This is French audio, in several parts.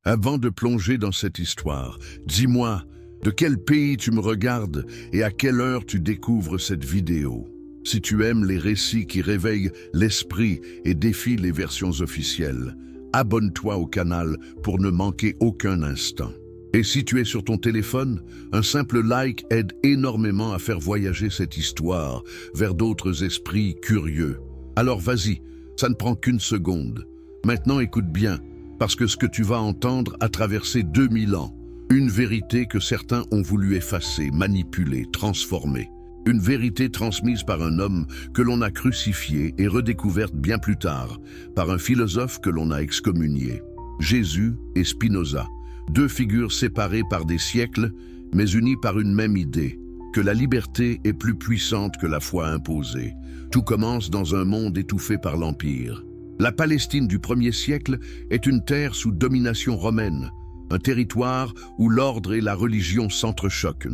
Avant de plonger dans cette histoire, dis-moi, de quel pays tu me regardes et à quelle heure tu découvres cette vidéo? Si tu aimes les récits qui réveillent l'esprit et défient les versions officielles, abonne-toi au canal pour ne manquer aucun instant. Et si tu es sur ton téléphone, un simple like aide énormément à faire voyager cette histoire vers d'autres esprits curieux. Alors vas-y, ça ne prend qu'une seconde. Maintenant écoute bien, parce que ce que tu vas entendre a traversé 2000 ans. Une vérité que certains ont voulu effacer, manipuler, transformer. Une vérité transmise par un homme que l'on a crucifié et redécouverte bien plus tard par un philosophe que l'on a excommunié. Jésus et Spinoza, deux figures séparées par des siècles, mais unies par une même idée, que la liberté est plus puissante que la foi imposée. Tout commence dans un monde étouffé par l'Empire. La Palestine du 1er siècle est une terre sous domination romaine, un territoire où l'ordre et la religion s'entrechoquent.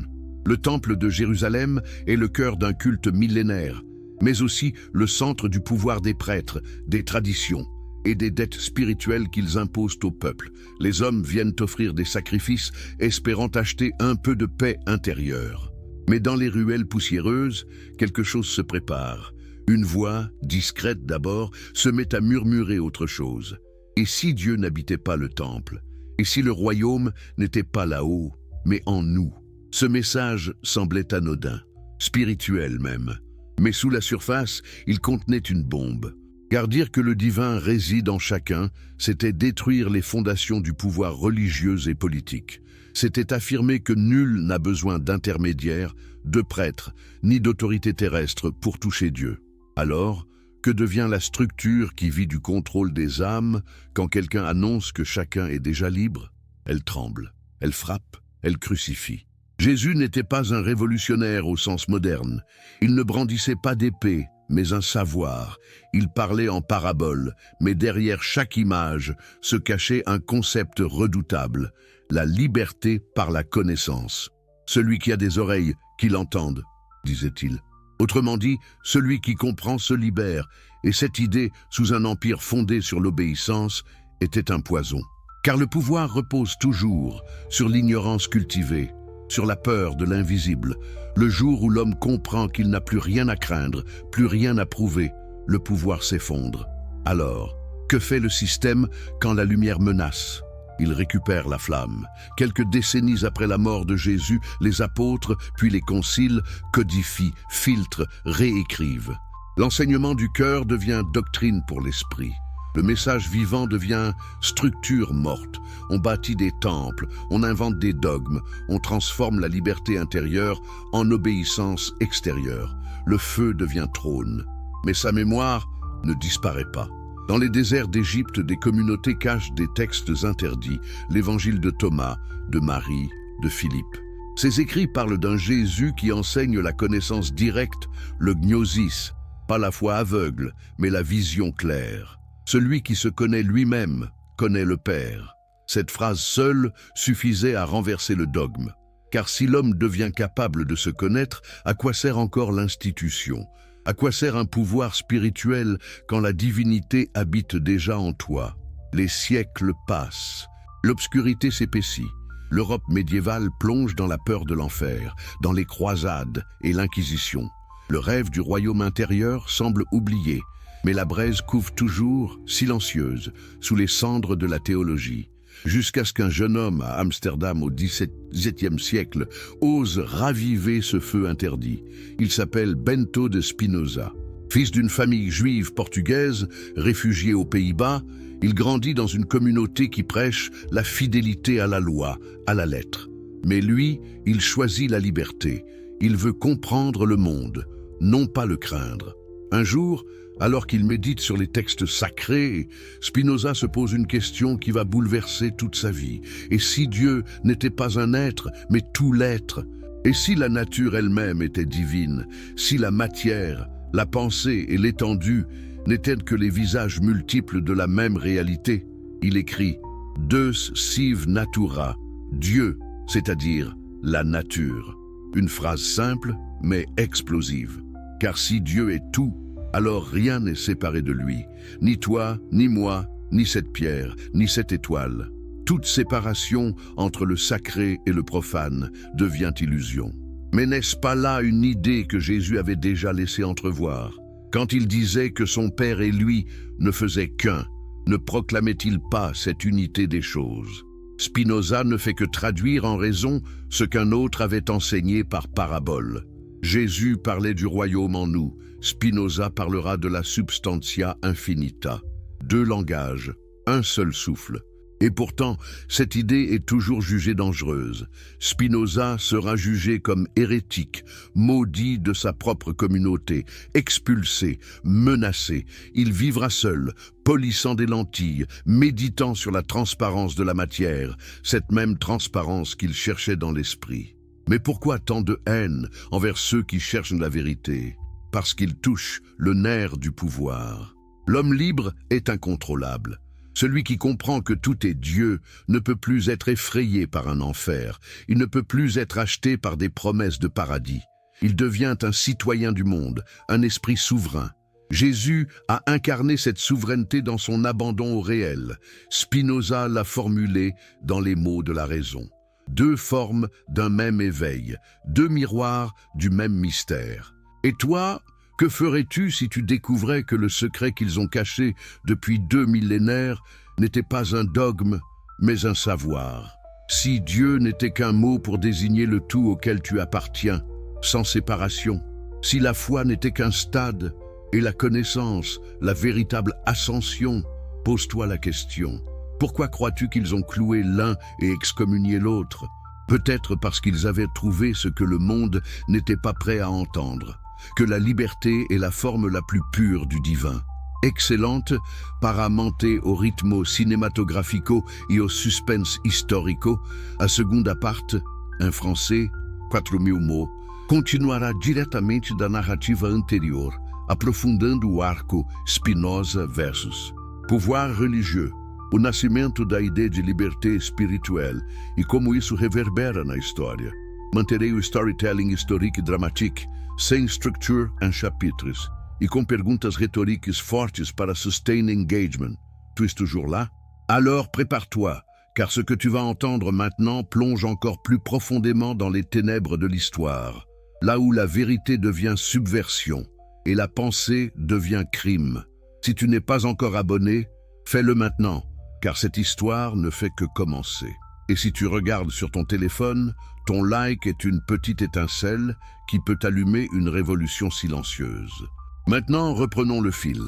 Le temple de Jérusalem est le cœur d'un culte millénaire, mais aussi le centre du pouvoir des prêtres, des traditions et des dettes spirituelles qu'ils imposent au peuple. Les hommes viennent offrir des sacrifices, espérant acheter un peu de paix intérieure. Mais dans les ruelles poussiéreuses, quelque chose se prépare. Une voix, discrète d'abord, se met à murmurer autre chose. Et si Dieu n'habitait pas le temple? Et si le royaume n'était pas là-haut, mais en nous? Ce message semblait anodin, spirituel même. Mais sous la surface, il contenait une bombe. Car dire que le divin réside en chacun, c'était détruire les fondations du pouvoir religieux et politique. C'était affirmer que nul n'a besoin d'intermédiaires, de prêtres, ni d'autorité terrestre pour toucher Dieu. Alors, que devient la structure qui vit du contrôle des âmes quand quelqu'un annonce que chacun est déjà libre? Elle tremble, elle frappe, elle crucifie. Jésus n'était pas un révolutionnaire au sens moderne. Il ne brandissait pas d'épée, mais un savoir. Il parlait en paraboles, mais derrière chaque image se cachait un concept redoutable, la liberté par la connaissance. Celui qui a des oreilles, qu'il entende, disait-il. Autrement dit, celui qui comprend se libère, et cette idée, sous un empire fondé sur l'obéissance, était un poison. Car le pouvoir repose toujours sur l'ignorance cultivée, sur la peur de l'invisible. Le jour où l'homme comprend qu'il n'a plus rien à craindre, plus rien à prouver, le pouvoir s'effondre. Alors, que fait le système quand la lumière menace? Il récupère la flamme. Quelques décennies après la mort de Jésus, les apôtres, puis les conciles, codifient, filtrent, réécrivent. L'enseignement du cœur devient doctrine pour l'esprit. Le message vivant devient structure morte. On bâtit des temples, on invente des dogmes, on transforme la liberté intérieure en obéissance extérieure. Le feu devient trône. Mais sa mémoire ne disparaît pas. Dans les déserts d'Égypte, des communautés cachent des textes interdits, l'évangile de Thomas, de Marie, de Philippe. Ces écrits parlent d'un Jésus qui enseigne la connaissance directe, le gnosis, pas la foi aveugle, mais la vision claire. Celui qui se connaît lui-même connaît le Père. Cette phrase seule suffisait à renverser le dogme. Car si l'homme devient capable de se connaître, à quoi sert encore l'institution? À quoi sert un pouvoir spirituel quand la divinité habite déjà en toi? Les siècles passent. L'obscurité s'épaissit. L'Europe médiévale plonge dans la peur de l'enfer, dans les croisades et l'Inquisition. Le rêve du royaume intérieur semble oublié, mais la braise couve toujours, silencieuse, sous les cendres de la théologie. Jusqu'à ce qu'un jeune homme à Amsterdam au XVIIe siècle ose raviver ce feu interdit. Il s'appelle Bento de Spinoza. Fils d'une famille juive portugaise, réfugié aux Pays-Bas, il grandit dans une communauté qui prêche la fidélité à la loi, à la lettre. Mais lui, il choisit la liberté. Il veut comprendre le monde, non pas le craindre. Un jour, alors qu'il médite sur les textes sacrés, Spinoza se pose une question qui va bouleverser toute sa vie. Et si Dieu n'était pas un être, mais tout l'être? Et si la nature elle-même était divine? Si la matière, la pensée et l'étendue n'étaient que les visages multiples de la même réalité? Il écrit « Deus sive natura », Dieu, c'est-à-dire la nature. Une phrase simple, mais explosive. Car si Dieu est tout, alors rien n'est séparé de lui, ni toi, ni moi, ni cette pierre, ni cette étoile. Toute séparation entre le sacré et le profane devient illusion. Mais n'est-ce pas là une idée que Jésus avait déjà laissé entrevoir? Quand il disait que son Père et lui ne faisaient qu'un, ne proclamait-il pas cette unité des choses? Spinoza ne fait que traduire en raison ce qu'un autre avait enseigné par parabole. Jésus parlait du royaume en nous, Spinoza parlera de la substantia infinita. Deux langages, un seul souffle. Et pourtant, cette idée est toujours jugée dangereuse. Spinoza sera jugé comme hérétique, maudit de sa propre communauté, expulsé, menacé. Il vivra seul, polissant des lentilles, méditant sur la transparence de la matière, cette même transparence qu'il cherchait dans l'esprit. Mais pourquoi tant de haine envers ceux qui cherchent la vérité? Parce qu'ils touchent le nerf du pouvoir. L'homme libre est incontrôlable. Celui qui comprend que tout est Dieu ne peut plus être effrayé par un enfer. Il ne peut plus être acheté par des promesses de paradis. Il devient un citoyen du monde, un esprit souverain. Jésus a incarné cette souveraineté dans son abandon au réel. Spinoza l'a formulé dans les mots de la raison. Deux formes d'un même éveil, deux miroirs du même mystère. Et toi, que ferais-tu si tu découvrais que le secret qu'ils ont caché depuis 2 millénaires n'était pas un dogme, mais un savoir? Si Dieu n'était qu'un mot pour désigner le tout auquel tu appartiens, sans séparation, si la foi n'était qu'un stade et la connaissance, la véritable ascension, pose-toi la question. Pourquoi crois-tu qu'ils ont cloué l'un et excommunié l'autre? Peut-être parce qu'ils avaient trouvé ce que le monde n'était pas prêt à entendre. Que la liberté est la forme la plus pure du divin. Excellente, paramante au ritmo cinematographico e au suspense historico, a segunda parte, em francês, 4.000 mots, continuará diretamente da narrativa anterior, aprofundando o arco Spinoza versus pouvoir religieux, o nascimento da ideia de liberté espirituelle e como isso reverbera na história. Manterei o storytelling historique e dramatique, sem structure em chapitres, e com perguntas retóriques fortes para sustain engagement. Tu es toujours là? Alors prépare-toi, car ce que tu vas entendre maintenant plonge encore plus profondément dans les ténèbres de l'histoire, là où la vérité devient subversion et la pensée devient crime. Si tu n'es pas encore abonné, fais-le maintenant, car cette histoire ne fait que commencer. Et si tu regardes sur ton téléphone, ton like est une petite étincelle qui peut allumer une révolution silencieuse. Maintenant, reprenons le fil.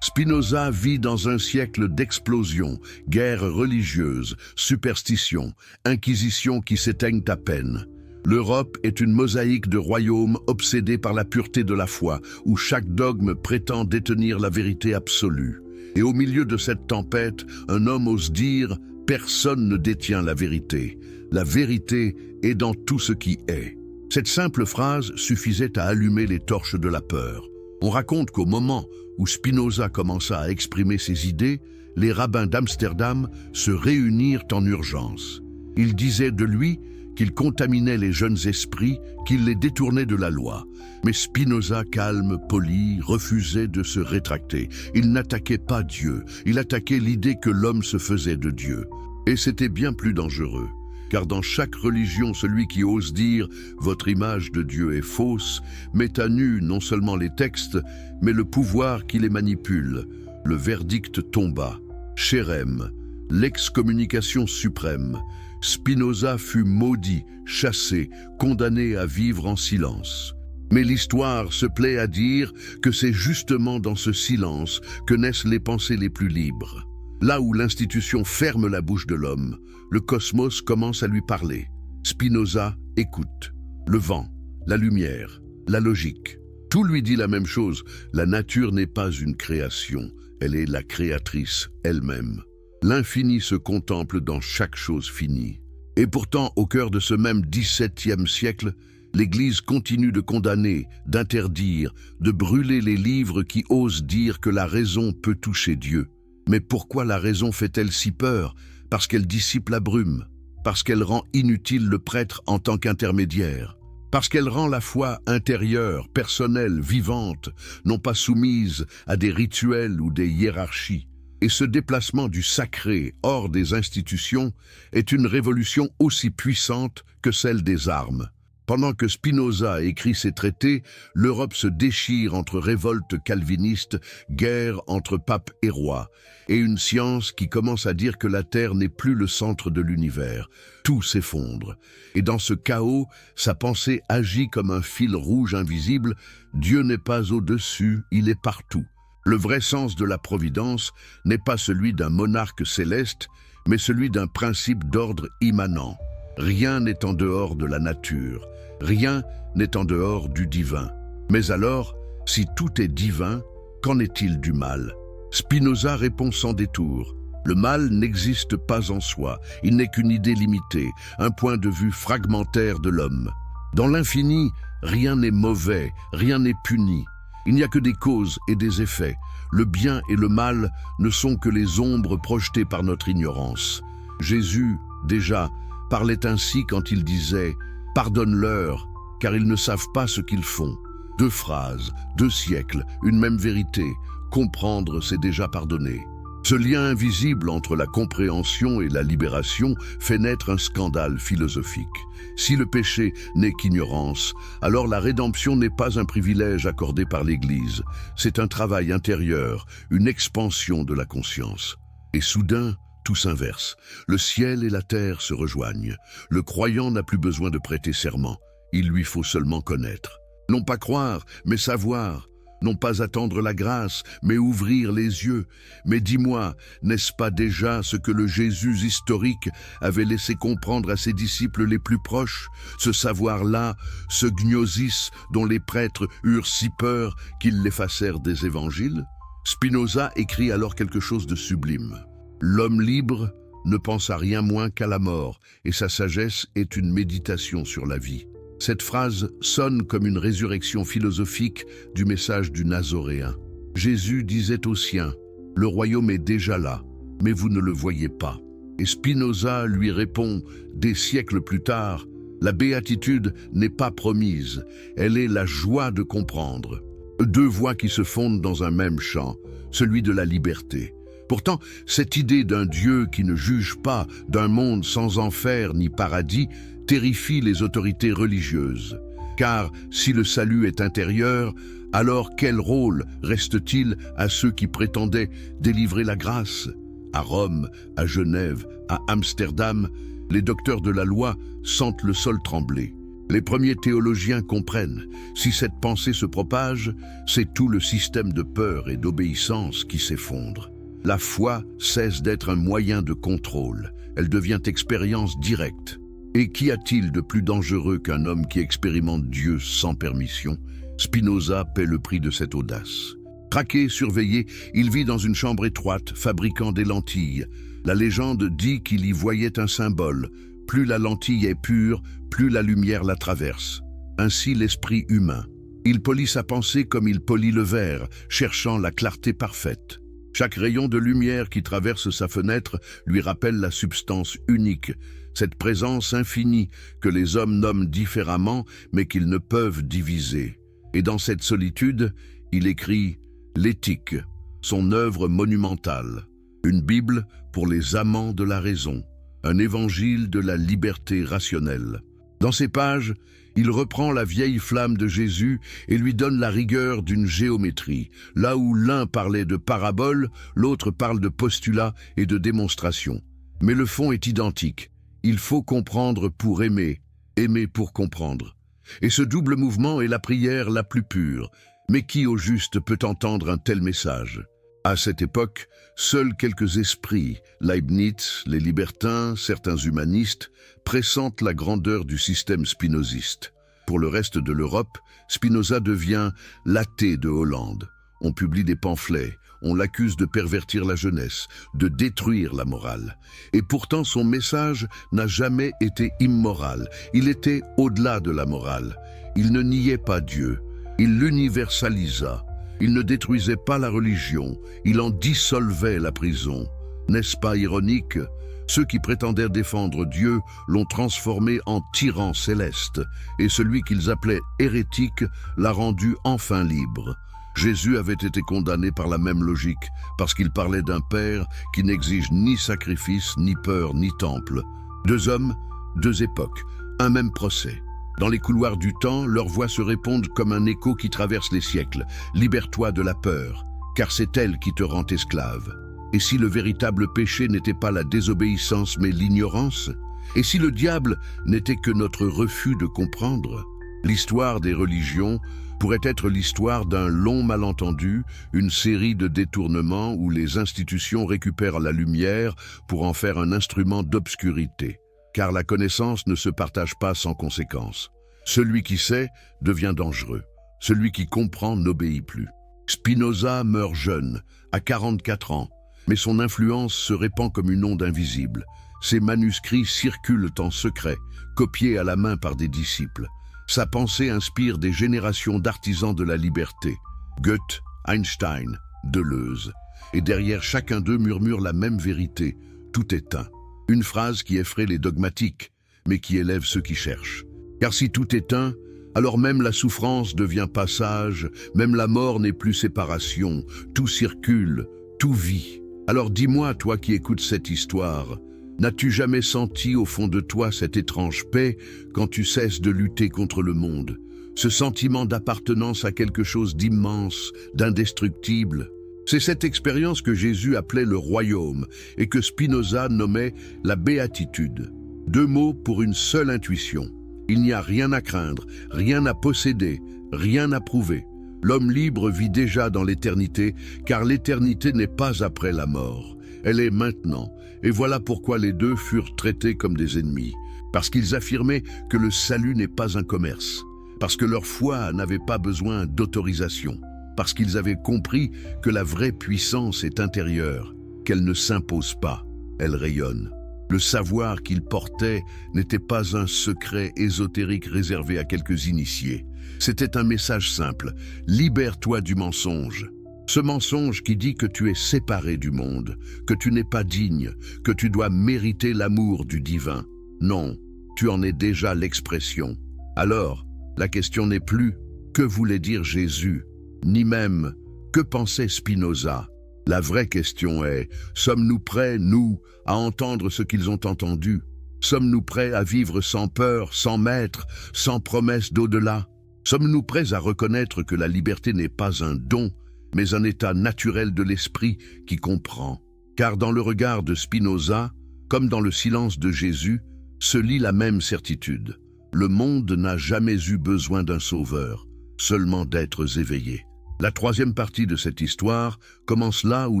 Spinoza vit dans un siècle d'explosion, guerres religieuses, superstitions, inquisitions qui s'éteignent à peine. L'Europe est une mosaïque de royaumes obsédés par la pureté de la foi, où chaque dogme prétend détenir la vérité absolue. Et au milieu de cette tempête, un homme ose dire « Personne ne détient la vérité. La vérité est dans tout ce qui est. » Cette simple phrase suffisait à allumer les torches de la peur. On raconte qu'au moment où Spinoza commença à exprimer ses idées, les rabbins d'Amsterdam se réunirent en urgence. Ils disaient de lui qu'il contaminait les jeunes esprits, qu'il les détournait de la loi. Mais Spinoza, calme, poli, refusait de se rétracter. Il n'attaquait pas Dieu, il attaquait l'idée que l'homme se faisait de Dieu. Et c'était bien plus dangereux, car dans chaque religion, celui qui ose dire « votre image de Dieu est fausse » met à nu non seulement les textes, mais le pouvoir qui les manipule. Le verdict tomba. Chérem, l'excommunication suprême. Spinoza fut maudit, chassé, condamné à vivre en silence. Mais l'histoire se plaît à dire que c'est justement dans ce silence que naissent les pensées les plus libres. Là où l'institution ferme la bouche de l'homme, le cosmos commence à lui parler. Spinoza écoute. Le vent, la lumière, la logique. Tout lui dit la même chose. La nature n'est pas une création, elle est la créatrice elle-même. L'infini se contemple dans chaque chose finie. Et pourtant, au cœur de ce même XVIIe siècle, l'Église continue de condamner, d'interdire, de brûler les livres qui osent dire que la raison peut toucher Dieu. Mais pourquoi la raison fait-elle si peur? Parce qu'elle dissipe la brume, parce qu'elle rend inutile le prêtre en tant qu'intermédiaire, parce qu'elle rend la foi intérieure, personnelle, vivante, non pas soumise à des rituels ou des hiérarchies. Et ce déplacement du sacré hors des institutions est une révolution aussi puissante que celle des armes. Pendant que Spinoza écrit ses traités, l'Europe se déchire entre révoltes calvinistes, guerres entre papes et rois, et une science qui commence à dire que la Terre n'est plus le centre de l'univers. Tout s'effondre. Et dans ce chaos, sa pensée agit comme un fil rouge invisible. Dieu n'est pas au-dessus, il est partout. Le vrai sens de la providence n'est pas celui d'un monarque céleste, mais celui d'un principe d'ordre immanent. Rien n'est en dehors de la nature, rien n'est en dehors du divin. Mais alors, si tout est divin, qu'en est-il du mal? Spinoza répond sans détour. Le mal n'existe pas en soi, il n'est qu'une idée limitée, un point de vue fragmentaire de l'homme. Dans l'infini, rien n'est mauvais, rien n'est puni. Il n'y a que des causes et des effets. Le bien et le mal ne sont que les ombres projetées par notre ignorance. Jésus, déjà, parlait ainsi quand il disait « Pardonne-leur, car ils ne savent pas ce qu'ils font ». 2 phrases, 2 siècles, une même vérité. Comprendre, c'est déjà pardonner. Ce lien invisible entre la compréhension et la libération fait naître un scandale philosophique. Si le péché n'est qu'ignorance, alors la rédemption n'est pas un privilège accordé par l'Église. C'est un travail intérieur, une expansion de la conscience. Et soudain, tout s'inverse. Le ciel et la terre se rejoignent. Le croyant n'a plus besoin de prêter serment. Il lui faut seulement connaître. Non pas croire, mais savoir. Non pas attendre la grâce, mais ouvrir les yeux. Mais dis-moi, n'est-ce pas déjà ce que le Jésus historique avait laissé comprendre à ses disciples les plus proches? Ce savoir-là, ce gnosis dont les prêtres eurent si peur qu'ils l'effacèrent des évangiles? Spinoza écrit alors quelque chose de sublime. L'homme libre ne pense à rien moins qu'à la mort, et sa sagesse est une méditation sur la vie. Cette phrase sonne comme une résurrection philosophique du message du Nazoréen. Jésus disait aux siens, « Le royaume est déjà là, mais vous ne le voyez pas. » Et Spinoza lui répond, des siècles plus tard, « La béatitude n'est pas promise, elle est la joie de comprendre. » 2 voix qui se fondent dans un même chant, celui de la liberté. Pourtant, cette idée d'un Dieu qui ne juge pas, d'un monde sans enfer ni paradis, terrifie les autorités religieuses. Car si le salut est intérieur, alors quel rôle reste-t-il à ceux qui prétendaient délivrer la grâce? À Rome, à Genève, à Amsterdam, les docteurs de la loi sentent le sol trembler. Les premiers théologiens comprennent, si cette pensée se propage, c'est tout le système de peur et d'obéissance qui s'effondre. La foi cesse d'être un moyen de contrôle, elle devient expérience directe. Et qu'y a-t-il de plus dangereux qu'un homme qui expérimente Dieu sans permission? Spinoza paie le prix de cette audace. Traqué, surveillé, il vit dans une chambre étroite, fabriquant des lentilles. La légende dit qu'il y voyait un symbole. Plus la lentille est pure, plus la lumière la traverse. Ainsi l'esprit humain. Il polit sa pensée comme il polit le verre, cherchant la clarté parfaite. Chaque rayon de lumière qui traverse sa fenêtre lui rappelle la substance unique, cette présence infinie que les hommes nomment différemment, mais qu'ils ne peuvent diviser. Et dans cette solitude, il écrit l'Éthique, son œuvre monumentale, une Bible pour les amants de la raison, un évangile de la liberté rationnelle. Dans ces pages, il reprend la vieille flamme de Jésus et lui donne la rigueur d'une géométrie. Là où l'un parlait de paraboles, l'autre parle de postulats et de démonstrations. Mais le fond est identique. Il faut comprendre pour aimer, aimer pour comprendre. Et ce double mouvement est la prière la plus pure. Mais qui au juste peut entendre un tel message? À cette époque, seuls quelques esprits, Leibniz, les libertins, certains humanistes, pressentent la grandeur du système spinoziste. Pour le reste de l'Europe, Spinoza devient l'athée de Hollande. On publie des pamphlets, on l'accuse de pervertir la jeunesse, de détruire la morale. Et pourtant son message n'a jamais été immoral, il était au-delà de la morale. Il ne niait pas Dieu, il l'universalisa. Il ne détruisait pas la religion, il en dissolvait la prison. N'est-ce pas ironique? Ceux qui prétendaient défendre Dieu l'ont transformé en tyran céleste, et celui qu'ils appelaient hérétique l'a rendu enfin libre. Jésus avait été condamné par la même logique, parce qu'il parlait d'un Père qui n'exige ni sacrifice, ni peur, ni temple. Deux hommes, deux époques, un même procès. Dans les couloirs du temps, leurs voix se répondent comme un écho qui traverse les siècles. Libère-toi de la peur, car c'est elle qui te rend esclave. Et si le véritable péché n'était pas la désobéissance mais l'ignorance? Et si le diable n'était que notre refus de comprendre? L'histoire des religions pourrait être l'histoire d'un long malentendu, une série de détournements où les institutions récupèrent la lumière pour en faire un instrument d'obscurité. Car la connaissance ne se partage pas sans conséquence. Celui qui sait devient dangereux. Celui qui comprend n'obéit plus. Spinoza meurt jeune, à 44 ans, mais son influence se répand comme une onde invisible. Ses manuscrits circulent en secret, copiés à la main par des disciples. Sa pensée inspire des générations d'artisans de la liberté. Goethe, Einstein, Deleuze. Et derrière chacun d'eux murmure la même vérité, tout est un. Une phrase qui effraie les dogmatiques, mais qui élève ceux qui cherchent. Car si tout est un, alors même la souffrance devient passage, même la mort n'est plus séparation, tout circule, tout vit. Alors dis-moi, toi qui écoutes cette histoire, n'as-tu jamais senti au fond de toi cette étrange paix quand tu cesses de lutter contre le monde? Ce sentiment d'appartenance à quelque chose d'immense, d'indestructible? C'est cette expérience que Jésus appelait le royaume et que Spinoza nommait la béatitude. Deux mots pour une seule intuition. Il n'y a rien à craindre, rien à posséder, rien à prouver. L'homme libre vit déjà dans l'éternité, car l'éternité n'est pas après la mort. Elle est maintenant, et voilà pourquoi les deux furent traités comme des ennemis. Parce qu'ils affirmaient que le salut n'est pas un commerce, parce que leur foi n'avait pas besoin d'autorisation, parce qu'ils avaient compris que la vraie puissance est intérieure, qu'elle ne s'impose pas, elle rayonne. Le savoir qu'ils portaient n'était pas un secret ésotérique réservé à quelques initiés. C'était un message simple, libère-toi du mensonge. Ce mensonge qui dit que tu es séparé du monde, que tu n'es pas digne, que tu dois mériter l'amour du divin. Non, tu en es déjà l'expression. Alors, la question n'est plus « que voulait dire Jésus ?» ni même « que pensait Spinoza ?» La vraie question est « sommes-nous prêts, nous, à entendre ce qu'ils ont entendu? Sommes-nous prêts à vivre sans peur, sans maître, sans promesse d'au-delà? Sommes-nous prêts à reconnaître que la liberté n'est pas un don, mais un état naturel de l'esprit qui comprend? Car dans le regard de Spinoza, comme dans le silence de Jésus, se lit la même certitude. Le monde n'a jamais eu besoin d'un sauveur, seulement d'êtres éveillés. La troisième partie de cette histoire commence là où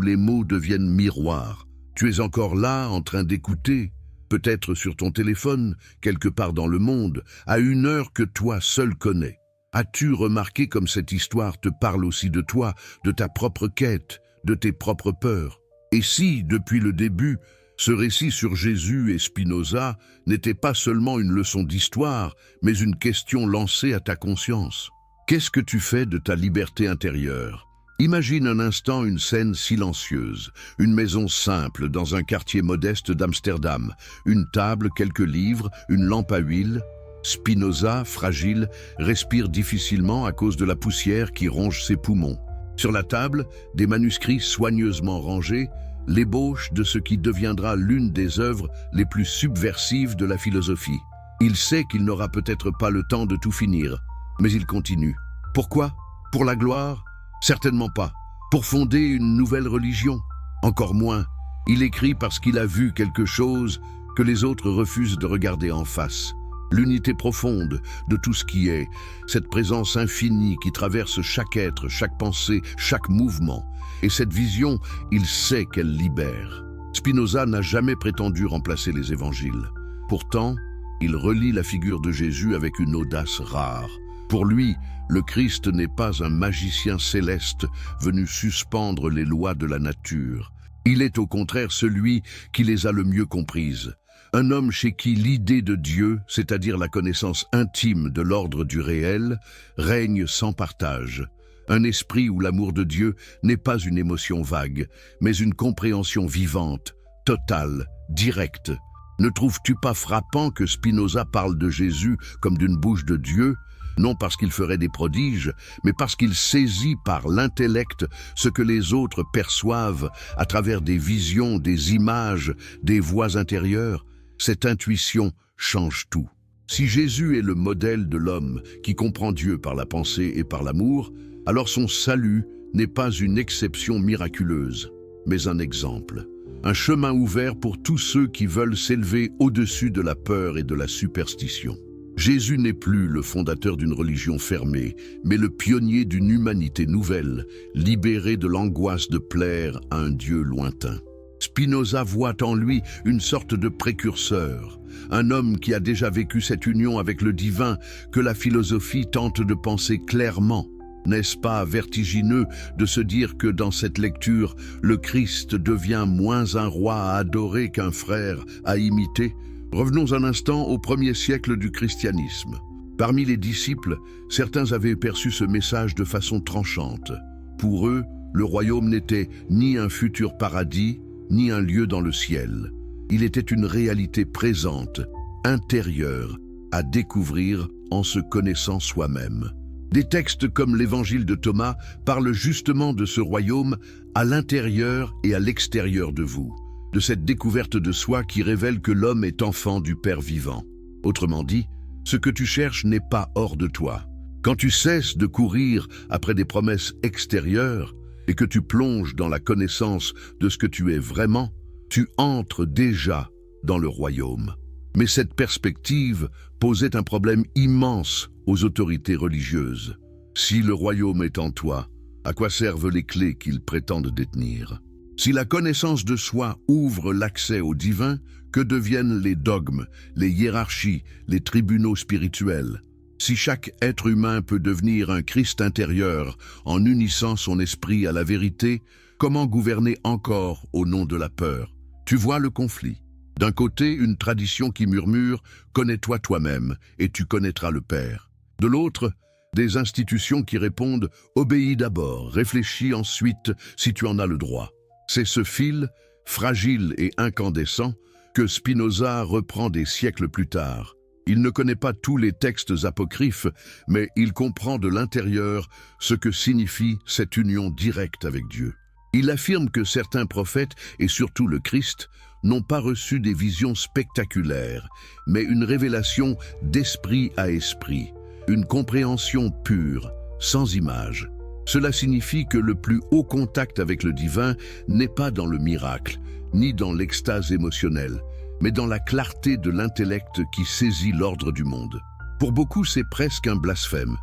les mots deviennent miroirs. Tu es encore là, en train d'écouter, peut-être sur ton téléphone, quelque part dans le monde, à une heure que toi seul connais. As-tu remarqué comme cette histoire te parle aussi de toi, de ta propre quête, de tes propres peurs? Et si, depuis le début, ce récit sur Jésus et Spinoza n'était pas seulement une leçon d'histoire, mais une question lancée à ta conscience? Qu'est-ce que tu fais de ta liberté intérieure? Imagine un instant une scène silencieuse, une maison simple dans un quartier modeste d'Amsterdam, une table, quelques livres, une lampe à huile. Spinoza, fragile, respire difficilement à cause de la poussière qui ronge ses poumons. Sur la table, des manuscrits soigneusement rangés, l'ébauche de ce qui deviendra l'une des œuvres les plus subversives de la philosophie. Il sait qu'il n'aura peut-être pas le temps de tout finir, mais il continue. Pourquoi? Pour la gloire? Certainement pas. Pour fonder une nouvelle religion? Encore moins. Il écrit parce qu'il a vu quelque chose que les autres refusent de regarder en face. L'unité profonde de tout ce qui est, cette présence infinie qui traverse chaque être, chaque pensée, chaque mouvement. Et cette vision, il sait qu'elle libère. Spinoza n'a jamais prétendu remplacer les évangiles. Pourtant, il relie la figure de Jésus avec une audace rare. Pour lui, le Christ n'est pas un magicien céleste venu suspendre les lois de la nature. Il est au contraire celui qui les a le mieux comprises. Un homme chez qui l'idée de Dieu, c'est-à-dire la connaissance intime de l'ordre du réel, règne sans partage. Un esprit où l'amour de Dieu n'est pas une émotion vague, mais une compréhension vivante, totale, directe. Ne trouves-tu pas frappant que Spinoza parle de Jésus comme d'une bouche de Dieu, non parce qu'il ferait des prodiges, mais parce qu'il saisit par l'intellect ce que les autres perçoivent à travers des visions, des images, des voix intérieures. Cette intuition change tout. Si Jésus est le modèle de l'homme qui comprend Dieu par la pensée et par l'amour, alors son salut n'est pas une exception miraculeuse, mais un exemple. Un chemin ouvert pour tous ceux qui veulent s'élever au-dessus de la peur et de la superstition. Jésus n'est plus le fondateur d'une religion fermée, mais le pionnier d'une humanité nouvelle, libérée de l'angoisse de plaire à un Dieu lointain. Spinoza voit en lui une sorte de précurseur, un homme qui a déjà vécu cette union avec le divin que la philosophie tente de penser clairement. N'est-ce pas vertigineux de se dire que dans cette lecture, le Christ devient moins un roi à adorer qu'un frère à imiter? Revenons un instant au premier siècle du christianisme. Parmi les disciples, certains avaient perçu ce message de façon tranchante. Pour eux, le royaume n'était ni un futur paradis, ni un lieu dans le ciel. Il était une réalité présente, intérieure, à découvrir en se connaissant soi-même. Des textes comme l'Évangile de Thomas parlent justement de ce royaume à l'intérieur et à l'extérieur de vous, de cette découverte de soi qui révèle que l'homme est enfant du Père vivant. Autrement dit, ce que tu cherches n'est pas hors de toi. Quand tu cesses de courir après des promesses extérieures et que tu plonges dans la connaissance de ce que tu es vraiment, tu entres déjà dans le royaume. Mais cette perspective posait un problème immense aux autorités religieuses. Si le royaume est en toi, à quoi servent les clés qu'ils prétendent détenir? Si la connaissance de soi ouvre l'accès au divin, que deviennent les dogmes, les hiérarchies, les tribunaux spirituels? Si chaque être humain peut devenir un Christ intérieur en unissant son esprit à la vérité, comment gouverner encore au nom de la peur? Tu vois le conflit. D'un côté, une tradition qui murmure « Connais-toi toi-même et tu connaîtras le Père ». De l'autre, des institutions qui répondent « Obéis d'abord, réfléchis ensuite si tu en as le droit ». C'est ce fil, fragile et incandescent, que Spinoza reprend des siècles plus tard. Il ne connaît pas tous les textes apocryphes, mais il comprend de l'intérieur ce que signifie cette union directe avec Dieu. Il affirme que certains prophètes, et surtout le Christ, n'ont pas reçu des visions spectaculaires, mais une révélation d'esprit à esprit, une compréhension pure, sans image. Cela signifie que le plus haut contact avec le divin n'est pas dans le miracle, ni dans l'extase émotionnelle, mais dans la clarté de l'intellect qui saisit l'ordre du monde. Pour beaucoup, c'est presque un blasphème.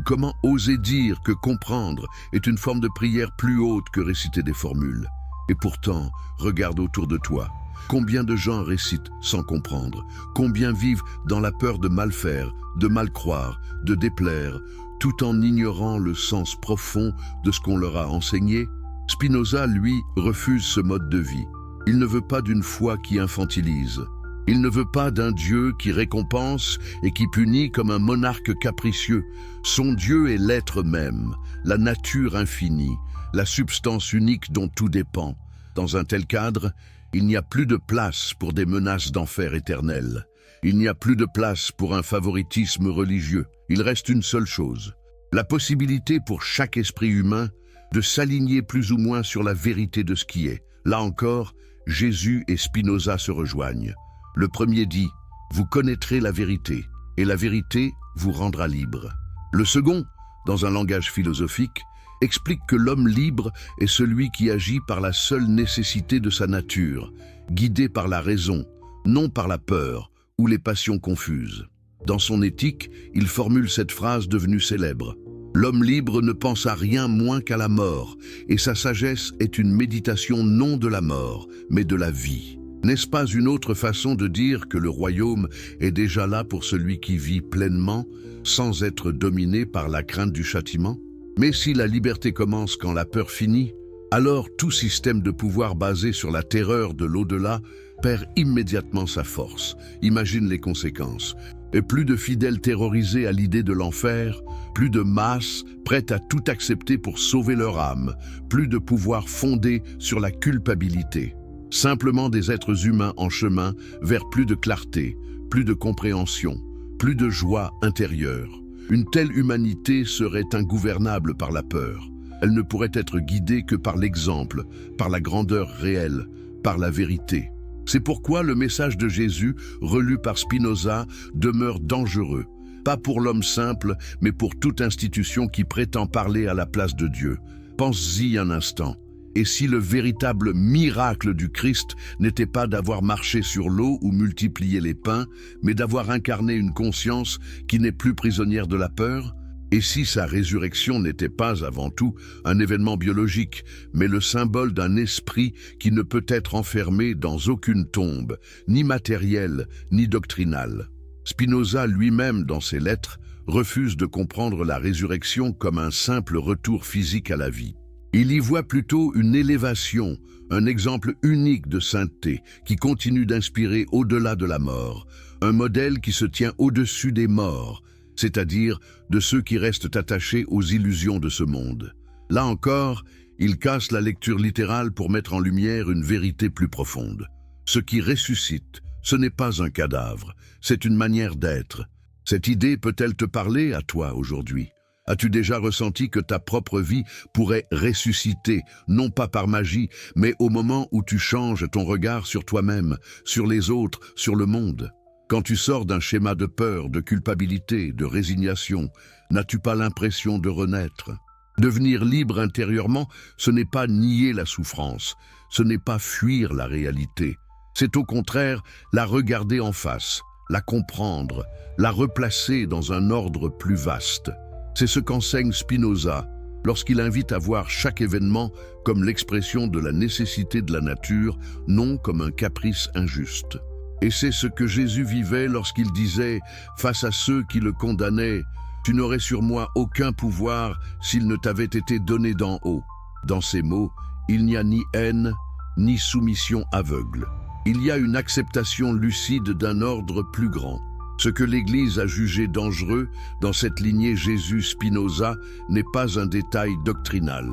Comment oser dire que comprendre est une forme de prière plus haute que réciter des formules? Et pourtant, regarde autour de toi. Combien de gens récitent sans comprendre? Combien vivent dans la peur de mal faire, de mal croire, de déplaire, tout en ignorant le sens profond de ce qu'on leur a enseigné? Spinoza, lui, refuse ce mode de vie. Il ne veut pas d'une foi qui infantilise. Il ne veut pas d'un Dieu qui récompense et qui punit comme un monarque capricieux. Son Dieu est l'être même, la nature infinie, la substance unique dont tout dépend. Dans un tel cadre, il n'y a plus de place pour des menaces d'enfer éternel. Il n'y a plus de place pour un favoritisme religieux. Il reste une seule chose, la possibilité pour chaque esprit humain de s'aligner plus ou moins sur la vérité de ce qui est. Là encore, Jésus et Spinoza se rejoignent. Le premier dit « Vous connaîtrez la vérité, et la vérité vous rendra libre ». Le second, dans un langage philosophique, explique que l'homme libre est celui qui agit par la seule nécessité de sa nature, guidé par la raison, non par la peur ou les passions confuses. Dans son éthique, il formule cette phrase devenue célèbre. L'homme libre ne pense à rien moins qu'à la mort, et sa sagesse est une méditation non de la mort, mais de la vie. N'est-ce pas une autre façon de dire que le royaume est déjà là pour celui qui vit pleinement, sans être dominé par la crainte du châtiment? Mais si la liberté commence quand la peur finit, alors tout système de pouvoir basé sur la terreur de l'au-delà perd immédiatement sa force. Imagine les conséquences. Et plus de fidèles terrorisés à l'idée de l'enfer, plus de masses prêtes à tout accepter pour sauver leur âme, plus de pouvoir fondé sur la culpabilité. Simplement des êtres humains en chemin vers plus de clarté, plus de compréhension, plus de joie intérieure. Une telle humanité serait ingouvernable par la peur. Elle ne pourrait être guidée que par l'exemple, par la grandeur réelle, par la vérité. C'est pourquoi le message de Jésus, relu par Spinoza, demeure dangereux. Pas pour l'homme simple, mais pour toute institution qui prétend parler à la place de Dieu. Pense-y un instant. Et si le véritable miracle du Christ n'était pas d'avoir marché sur l'eau ou multiplié les pains, mais d'avoir incarné une conscience qui n'est plus prisonnière de la peur? Et si sa résurrection n'était pas avant tout un événement biologique, mais le symbole d'un esprit qui ne peut être enfermé dans aucune tombe, ni matérielle, ni doctrinale? Spinoza lui-même, dans ses lettres, refuse de comprendre la résurrection comme un simple retour physique à la vie. Il y voit plutôt une élévation, un exemple unique de sainteté qui continue d'inspirer au-delà de la mort, un modèle qui se tient au-dessus des morts, c'est-à-dire de ceux qui restent attachés aux illusions de ce monde. Là encore, il casse la lecture littérale pour mettre en lumière une vérité plus profonde. Ce qui ressuscite, ce n'est pas un cadavre, c'est une manière d'être. Cette idée peut-elle te parler à toi aujourd'hui? As-tu déjà ressenti que ta propre vie pourrait ressusciter, non pas par magie, mais au moment où tu changes ton regard sur toi-même, sur les autres, sur le monde? Quand tu sors d'un schéma de peur, de culpabilité, de résignation, n'as-tu pas l'impression de renaître? Devenir libre intérieurement, ce n'est pas nier la souffrance, ce n'est pas fuir la réalité. C'est au contraire la regarder en face, la comprendre, la replacer dans un ordre plus vaste. C'est ce qu'enseigne Spinoza lorsqu'il invite à voir chaque événement comme l'expression de la nécessité de la nature, non comme un caprice injuste. Et c'est ce que Jésus vivait lorsqu'il disait, face à ceux qui le condamnaient, « Tu n'aurais sur moi aucun pouvoir s'il ne t'avait été donné d'en haut. » Dans ces mots, il n'y a ni haine, ni soumission aveugle. Il y a une acceptation lucide d'un ordre plus grand. Ce que l'Église a jugé dangereux dans cette lignée Jésus-Spinoza n'est pas un détail doctrinal.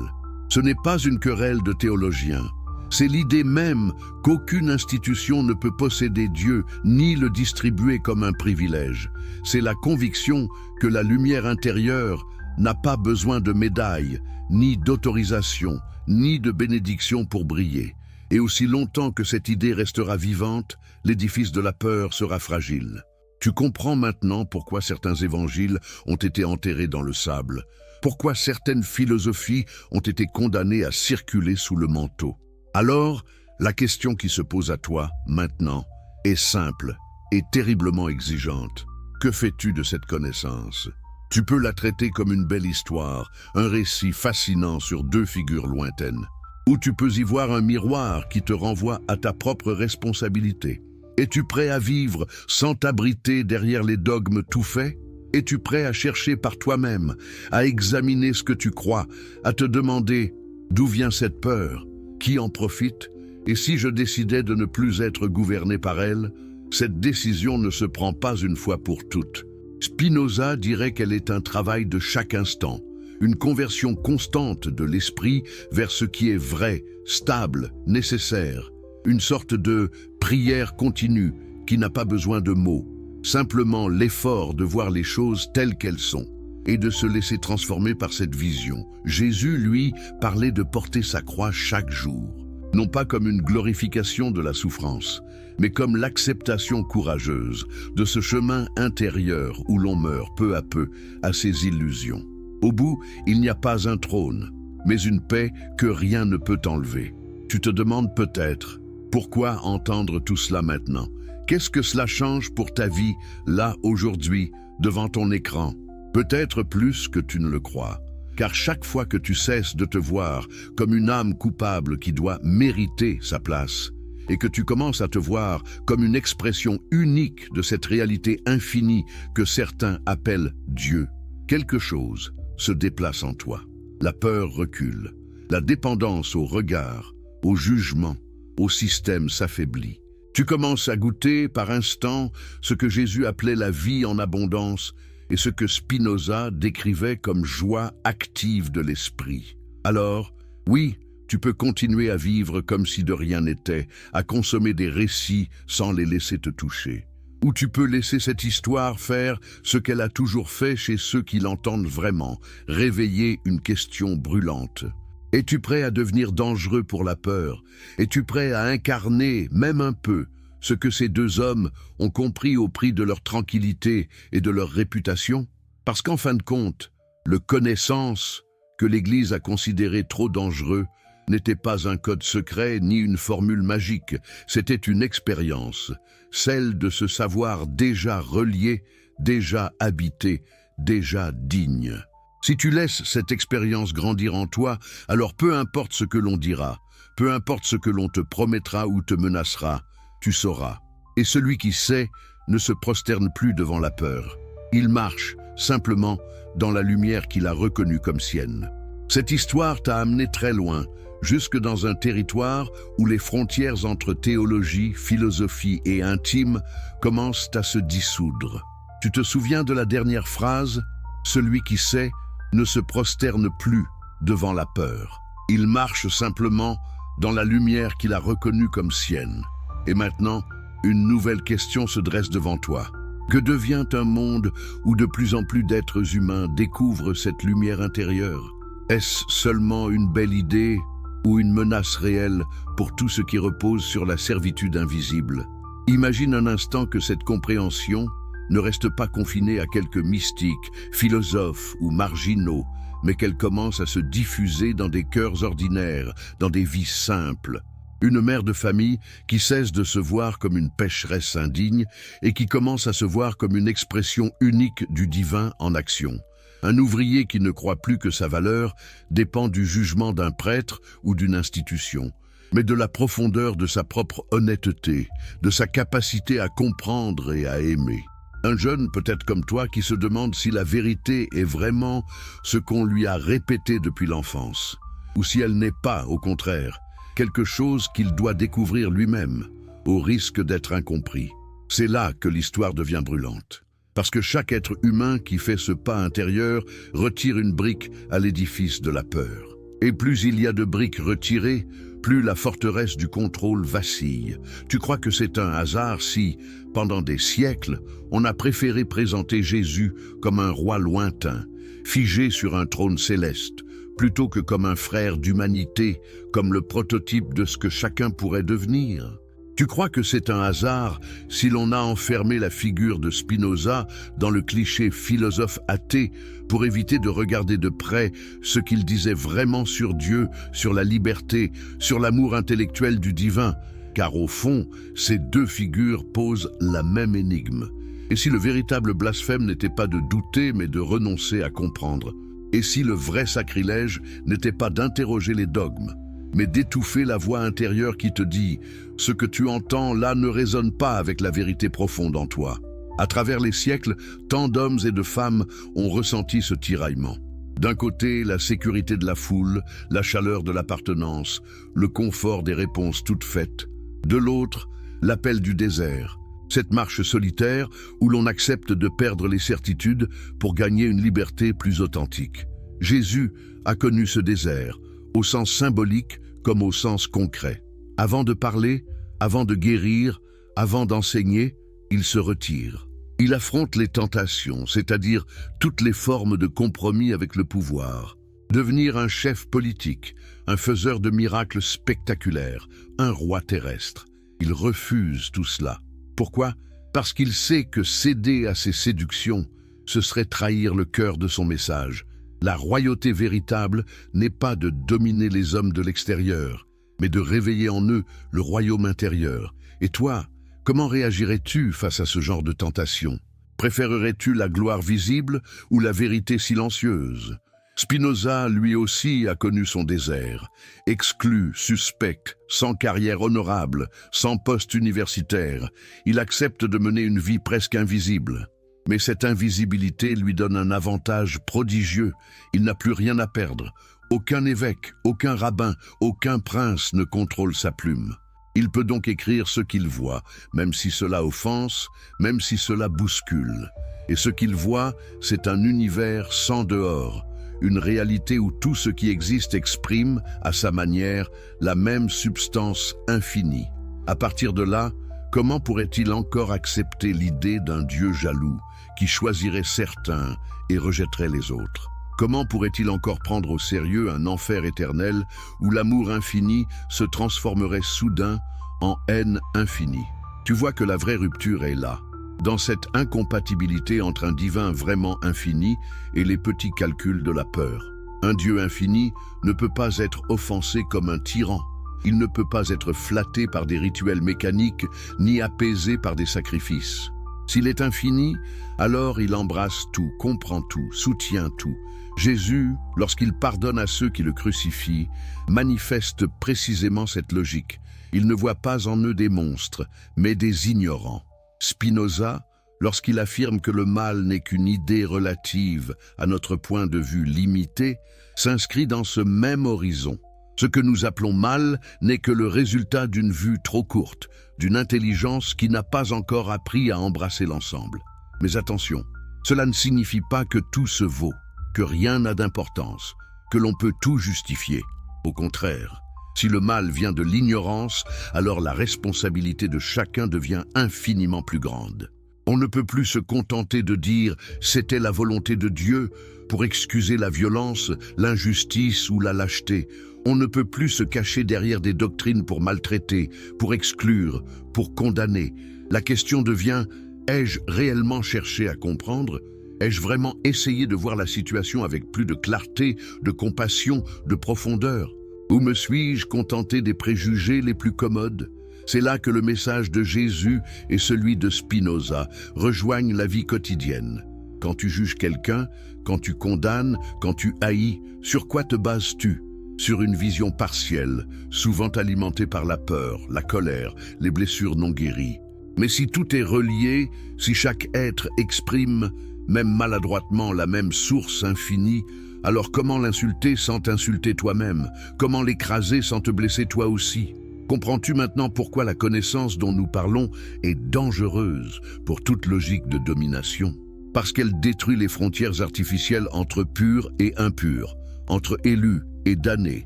Ce n'est pas une querelle de théologiens. C'est l'idée même qu'aucune institution ne peut posséder Dieu ni le distribuer comme un privilège. C'est la conviction que la lumière intérieure n'a pas besoin de médailles, ni d'autorisation, ni de bénédiction pour briller. Et aussi longtemps que cette idée restera vivante, l'édifice de la peur sera fragile. Tu comprends maintenant pourquoi certains évangiles ont été enterrés dans le sable, pourquoi certaines philosophies ont été condamnées à circuler sous le manteau. Alors, la question qui se pose à toi, maintenant, est simple et terriblement exigeante. Que fais-tu de cette connaissance? Tu peux la traiter comme une belle histoire, un récit fascinant sur deux figures lointaines. Ou tu peux y voir un miroir qui te renvoie à ta propre responsabilité. Es-tu prêt à vivre sans t'abriter derrière les dogmes tout faits? Es-tu prêt à chercher par toi-même, à examiner ce que tu crois, à te demander d'où vient cette peur? Qui en profite? Et si je décidais de ne plus être gouverné par elle? Cette décision ne se prend pas une fois pour toutes. Spinoza dirait qu'elle est un travail de chaque instant, une conversion constante de l'esprit vers ce qui est vrai, stable, nécessaire, une sorte de prière continue qui n'a pas besoin de mots, simplement l'effort de voir les choses telles qu'elles sont et de se laisser transformer par cette vision. Jésus, lui, parlait de porter sa croix chaque jour, non pas comme une glorification de la souffrance, mais comme l'acceptation courageuse de ce chemin intérieur où l'on meurt peu à peu à ses illusions. Au bout, il n'y a pas un trône, mais une paix que rien ne peut enlever. Tu te demandes peut-être, pourquoi entendre tout cela maintenant? Qu'est-ce que cela change pour ta vie, là, aujourd'hui, devant ton écran? Peut-être plus que tu ne le crois, car chaque fois que tu cesses de te voir comme une âme coupable qui doit mériter sa place, et que tu commences à te voir comme une expression unique de cette réalité infinie que certains appellent Dieu, quelque chose se déplace en toi. La peur recule, la dépendance au regard, au jugement, au système s'affaiblit. Tu commences à goûter par instants ce que Jésus appelait la vie en abondance et ce que Spinoza décrivait comme joie active de l'esprit. Alors, oui, tu peux continuer à vivre comme si de rien n'était, à consommer des récits sans les laisser te toucher. Ou tu peux laisser cette histoire faire ce qu'elle a toujours fait chez ceux qui l'entendent vraiment, réveiller une question brûlante. Es-tu prêt à devenir dangereux pour la peur? Es-tu prêt à incarner, même un peu, ce que ces deux hommes ont compris au prix de leur tranquillité et de leur réputation? Parce qu'en fin de compte, le connaissance que l'Église a considéré trop dangereux n'était pas un code secret ni une formule magique, c'était une expérience, celle de se savoir déjà relié, déjà habité, déjà digne. Si tu laisses cette expérience grandir en toi, alors peu importe ce que l'on dira, peu importe ce que l'on te promettra ou te menacera, tu sauras. Et celui qui sait ne se prosterne plus devant la peur. Il marche, simplement, dans la lumière qu'il a reconnue comme sienne. Cette histoire t'a amené très loin, jusque dans un territoire où les frontières entre théologie, philosophie et intime commencent à se dissoudre. Tu te souviens de la dernière phrase? Celui qui sait ne se prosterne plus devant la peur. Il marche simplement dans la lumière qu'il a reconnue comme sienne. Et maintenant, une nouvelle question se dresse devant toi. Que devient un monde où de plus en plus d'êtres humains découvrent cette lumière intérieure? Est-ce seulement une belle idée ou une menace réelle pour tout ce qui repose sur la servitude invisible? Imagine un instant que cette compréhension ne reste pas confinée à quelques mystiques, philosophes ou marginaux, mais qu'elle commence à se diffuser dans des cœurs ordinaires, dans des vies simples. Une mère de famille qui cesse de se voir comme une pécheresse indigne et qui commence à se voir comme une expression unique du divin en action. Un ouvrier qui ne croit plus que sa valeur dépend du jugement d'un prêtre ou d'une institution, mais de la profondeur de sa propre honnêteté, de sa capacité à comprendre et à aimer. Un jeune peut-être comme toi qui se demande si la vérité est vraiment ce qu'on lui a répété depuis l'enfance, ou si elle n'est pas, au contraire, quelque chose qu'il doit découvrir lui-même, au risque d'être incompris. C'est là que l'histoire devient brûlante. Parce que chaque être humain qui fait ce pas intérieur retire une brique à l'édifice de la peur. Et plus il y a de briques retirées, plus la forteresse du contrôle vacille. Tu crois que c'est un hasard si, pendant des siècles, on a préféré présenter Jésus comme un roi lointain, figé sur un trône céleste, plutôt que comme un frère d'humanité, comme le prototype de ce que chacun pourrait devenir? Tu crois que c'est un hasard si l'on a enfermé la figure de Spinoza dans le cliché philosophe athée pour éviter de regarder de près ce qu'il disait vraiment sur Dieu, sur la liberté, sur l'amour intellectuel du divin? Car au fond, ces deux figures posent la même énigme. Et si le véritable blasphème n'était pas de douter mais de renoncer à comprendre? Et si le vrai sacrilège n'était pas d'interroger les dogmes, mais d'étouffer la voix intérieure qui te dit « ce que tu entends là ne résonne pas avec la vérité profonde en toi ». À travers les siècles, tant d'hommes et de femmes ont ressenti ce tiraillement. D'un côté, la sécurité de la foule, la chaleur de l'appartenance, le confort des réponses toutes faites. De l'autre, l'appel du désert, cette marche solitaire où l'on accepte de perdre les certitudes pour gagner une liberté plus authentique. Jésus a connu ce désert, au sens symbolique comme au sens concret. Avant de parler, avant de guérir, avant d'enseigner, il se retire. Il affronte les tentations, c'est-à-dire toutes les formes de compromis avec le pouvoir. Devenir un chef politique, un faiseur de miracles spectaculaires, un roi terrestre. Il refuse tout cela. Pourquoi? Parce qu'il sait que céder à ses séductions, ce serait trahir le cœur de son message. La royauté véritable n'est pas de dominer les hommes de l'extérieur, mais de réveiller en eux le royaume intérieur. Et toi, comment réagirais-tu face à ce genre de tentation? Préférerais-tu la gloire visible ou la vérité silencieuse? Spinoza, lui aussi, a connu son désert. Exclu, suspect, sans carrière honorable, sans poste universitaire, il accepte de mener une vie presque invisible. Mais cette invisibilité lui donne un avantage prodigieux. Il n'a plus rien à perdre. Aucun évêque, aucun rabbin, aucun prince ne contrôle sa plume. Il peut donc écrire ce qu'il voit, même si cela offense, même si cela bouscule. Et ce qu'il voit, c'est un univers sans dehors, une réalité où tout ce qui existe exprime, à sa manière, la même substance infinie. À partir de là, Comment pourrait-il encore accepter l'idée d'un Dieu jaloux qui choisirait certains et rejetterait les autres? Comment pourrait-il encore prendre au sérieux un enfer éternel où l'amour infini se transformerait soudain en haine infinie? Tu vois que la vraie rupture est là, dans cette incompatibilité entre un divin vraiment infini et les petits calculs de la peur. Un Dieu infini ne peut pas être offensé comme un tyran. Il ne peut pas être flatté par des rituels mécaniques, ni apaisé par des sacrifices. S'il est infini, alors il embrasse tout, comprend tout, soutient tout. Jésus, lorsqu'il pardonne à ceux qui le crucifient, manifeste précisément cette logique. Il ne voit pas en eux des monstres, mais des ignorants. Spinoza, lorsqu'il affirme que le mal n'est qu'une idée relative à notre point de vue limité, s'inscrit dans ce même horizon. Ce que nous appelons mal n'est que le résultat d'une vue trop courte, d'une intelligence qui n'a pas encore appris à embrasser l'ensemble. Mais attention, cela ne signifie pas que tout se vaut, que rien n'a d'importance, que l'on peut tout justifier. Au contraire, si le mal vient de l'ignorance, alors la responsabilité de chacun devient infiniment plus grande. On ne peut plus se contenter de dire « c'était la volonté de Dieu » pour excuser la violence, l'injustice ou la lâcheté. On ne peut plus se cacher derrière des doctrines pour maltraiter, pour exclure, pour condamner. La question devient « ai-je réellement cherché à comprendre ? Ai-je vraiment essayé de voir la situation avec plus de clarté, de compassion, de profondeur ? Ou me suis-je contenté des préjugés les plus commodes ? » C'est là que le message de Jésus et celui de Spinoza rejoignent la vie quotidienne. Quand tu juges quelqu'un, quand tu condamnes, quand tu haïs, sur quoi te bases-tu ? Sur une vision partielle, souvent alimentée par la peur, la colère, les blessures non guéries. Mais si tout est relié, si chaque être exprime, même maladroitement, la même source infinie, alors comment l'insulter sans t'insulter toi-même? Comment l'écraser sans te blesser toi aussi? Comprends-tu maintenant pourquoi la connaissance dont nous parlons est dangereuse pour toute logique de domination? Parce qu'elle détruit les frontières artificielles entre pur et impur, entre élus et damnés,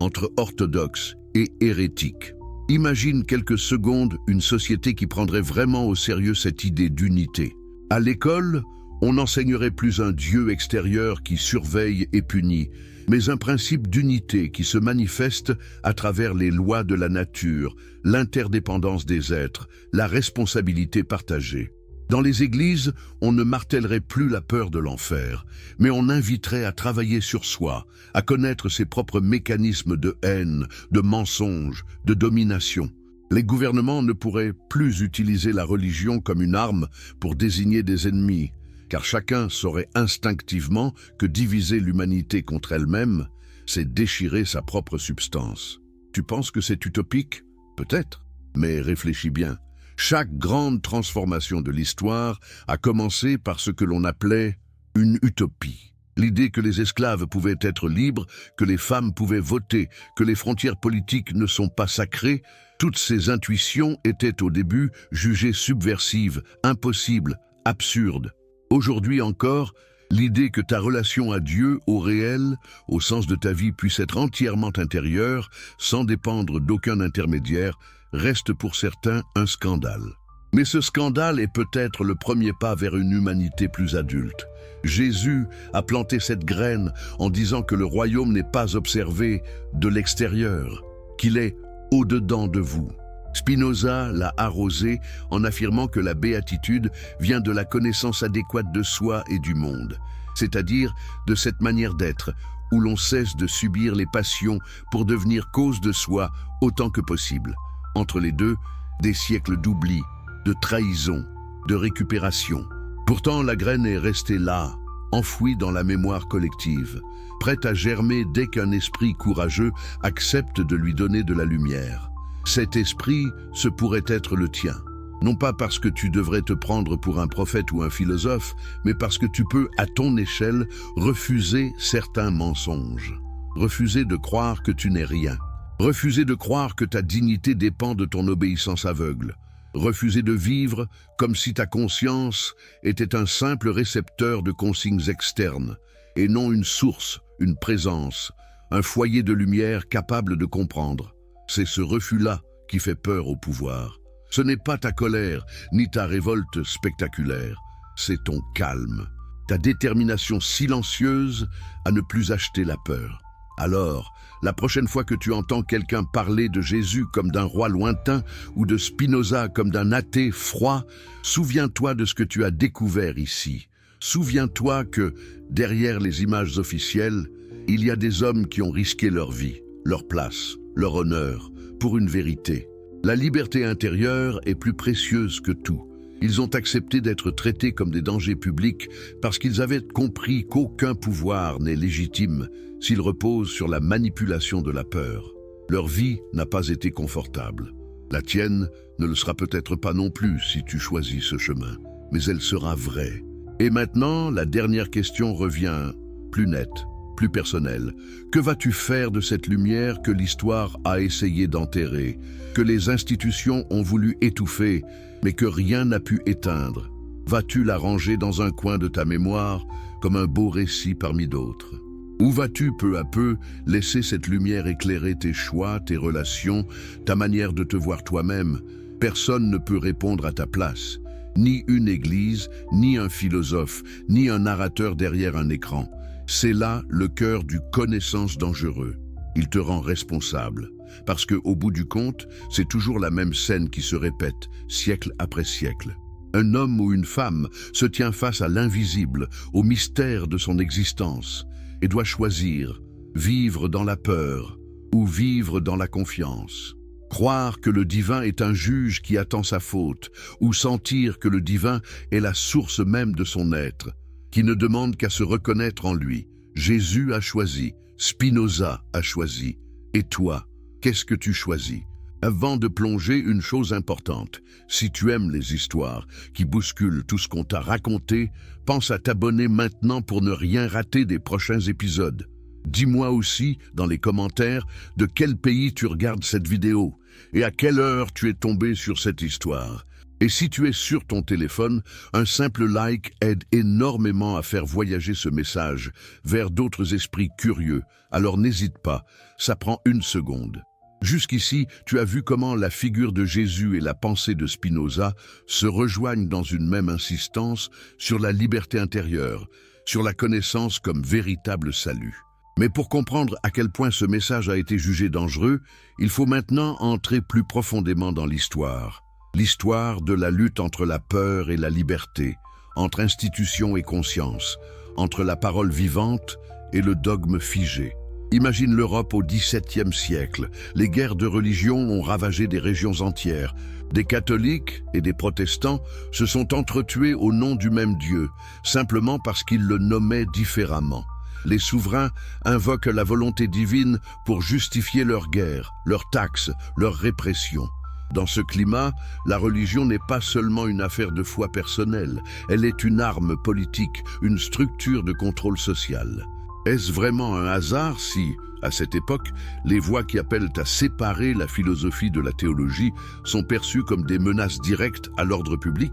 entre orthodoxes et hérétiques. Imagine quelques secondes une société qui prendrait vraiment au sérieux cette idée d'unité. À l'école, on n'enseignerait plus un Dieu extérieur qui surveille et punit, mais un principe d'unité qui se manifeste à travers les lois de la nature, l'interdépendance des êtres, la responsabilité partagée. Dans les églises, on ne martellerait plus la peur de l'enfer, mais on inviterait à travailler sur soi, à connaître ses propres mécanismes de haine, de mensonge, de domination. Les gouvernements ne pourraient plus utiliser la religion comme une arme pour désigner des ennemis, car chacun saurait instinctivement que diviser l'humanité contre elle-même, c'est déchirer sa propre substance. Tu penses que c'est utopique? Peut-être, mais réfléchis bien. Chaque grande transformation de l'histoire a commencé par ce que l'on appelait une utopie. L'idée que les esclaves pouvaient être libres, que les femmes pouvaient voter, que les frontières politiques ne sont pas sacrées, toutes ces intuitions étaient au début jugées subversives, impossibles, absurdes. Aujourd'hui encore, l'idée que ta relation à Dieu, au réel, au sens de ta vie puisse être entièrement intérieure, sans dépendre d'aucun intermédiaire, reste pour certains un scandale. Mais ce scandale est peut-être le premier pas vers une humanité plus adulte. Jésus a planté cette graine en disant que le royaume n'est pas observé de l'extérieur, qu'il est au-dedans de vous. Spinoza l'a arrosé en affirmant que la béatitude vient de la connaissance adéquate de soi et du monde, c'est-à-dire de cette manière d'être où l'on cesse de subir les passions pour devenir cause de soi autant que possible. Entre les deux, des siècles d'oubli, de trahison, de récupération. Pourtant, la graine est restée là, enfouie dans la mémoire collective, prête à germer dès qu'un esprit courageux accepte de lui donner de la lumière. Cet esprit, ce pourrait être le tien. Non pas parce que tu devrais te prendre pour un prophète ou un philosophe, mais parce que tu peux, à ton échelle, refuser certains mensonges. Refuser de croire que tu n'es rien. Refuser de croire que ta dignité dépend de ton obéissance aveugle. Refuser de vivre comme si ta conscience était un simple récepteur de consignes externes, et non une source, une présence, un foyer de lumière capable de comprendre. C'est ce refus-là qui fait peur au pouvoir. Ce n'est pas ta colère, ni ta révolte spectaculaire. C'est ton calme, ta détermination silencieuse à ne plus acheter la peur. Alors, la prochaine fois que tu entends quelqu'un parler de Jésus comme d'un roi lointain ou de Spinoza comme d'un athée froid, souviens-toi de ce que tu as découvert ici. Souviens-toi que, derrière les images officielles, il y a des hommes qui ont risqué leur vie, leur place, leur honneur, pour une vérité. La liberté intérieure est plus précieuse que tout. Ils ont accepté d'être traités comme des dangers publics parce qu'ils avaient compris qu'aucun pouvoir n'est légitime s'il repose sur la manipulation de la peur. Leur vie n'a pas été confortable. La tienne ne le sera peut-être pas non plus si tu choisis ce chemin, mais elle sera vraie. Et maintenant, la dernière question revient plus nette, plus personnelle. Que vas-tu faire de cette lumière que l'histoire a essayé d'enterrer, que les institutions ont voulu étouffer, mais que rien n'a pu éteindre? Vas-tu la ranger dans un coin de ta mémoire, comme un beau récit parmi d'autres? Ou vas-tu peu à peu laisser cette lumière éclairer tes choix, tes relations, ta manière de te voir toi-même? Personne ne peut répondre à ta place. Ni une église, ni un philosophe, ni un narrateur derrière un écran. C'est là le cœur du connaissance dangereux. Il te rend responsable. Parce qu'au bout du compte, c'est toujours la même scène qui se répète, siècle après siècle. Un homme ou une femme se tient face à l'invisible, au mystère de son existence, et doit choisir, vivre dans la peur ou vivre dans la confiance. Croire que le divin est un juge qui attend sa faute, ou sentir que le divin est la source même de son être, qui ne demande qu'à se reconnaître en lui. Jésus a choisi, Spinoza a choisi. Et toi, qu'est-ce que tu choisis? Avant de plonger, une chose importante. Si tu aimes les histoires qui bousculent tout ce qu'on t'a raconté, pense à t'abonner maintenant pour ne rien rater des prochains épisodes. Dis-moi aussi, dans les commentaires, de quel pays tu regardes cette vidéo et à quelle heure tu es tombé sur cette histoire. Et si tu es sur ton téléphone, un simple like aide énormément à faire voyager ce message vers d'autres esprits curieux. Alors n'hésite pas, ça prend 1 seconde. Jusqu'ici, tu as vu comment la figure de Jésus et la pensée de Spinoza se rejoignent dans une même insistance sur la liberté intérieure, sur la connaissance comme véritable salut. Mais pour comprendre à quel point ce message a été jugé dangereux, il faut maintenant entrer plus profondément dans l'histoire. L'histoire de la lutte entre la peur et la liberté, entre institution et conscience, entre la parole vivante et le dogme figé. Imagine l'Europe au XVIIe siècle. Les guerres de religion ont ravagé des régions entières. Des catholiques et des protestants se sont entretués au nom du même Dieu, simplement parce qu'ils le nommaient différemment. Les souverains invoquent la volonté divine pour justifier leurs guerres, leurs taxes, leurs répressions. Dans ce climat, la religion n'est pas seulement une affaire de foi personnelle, elle est une arme politique, une structure de contrôle social. Est-ce vraiment un hasard si, à cette époque, les voix qui appellent à séparer la philosophie de la théologie sont perçues comme des menaces directes à l'ordre public?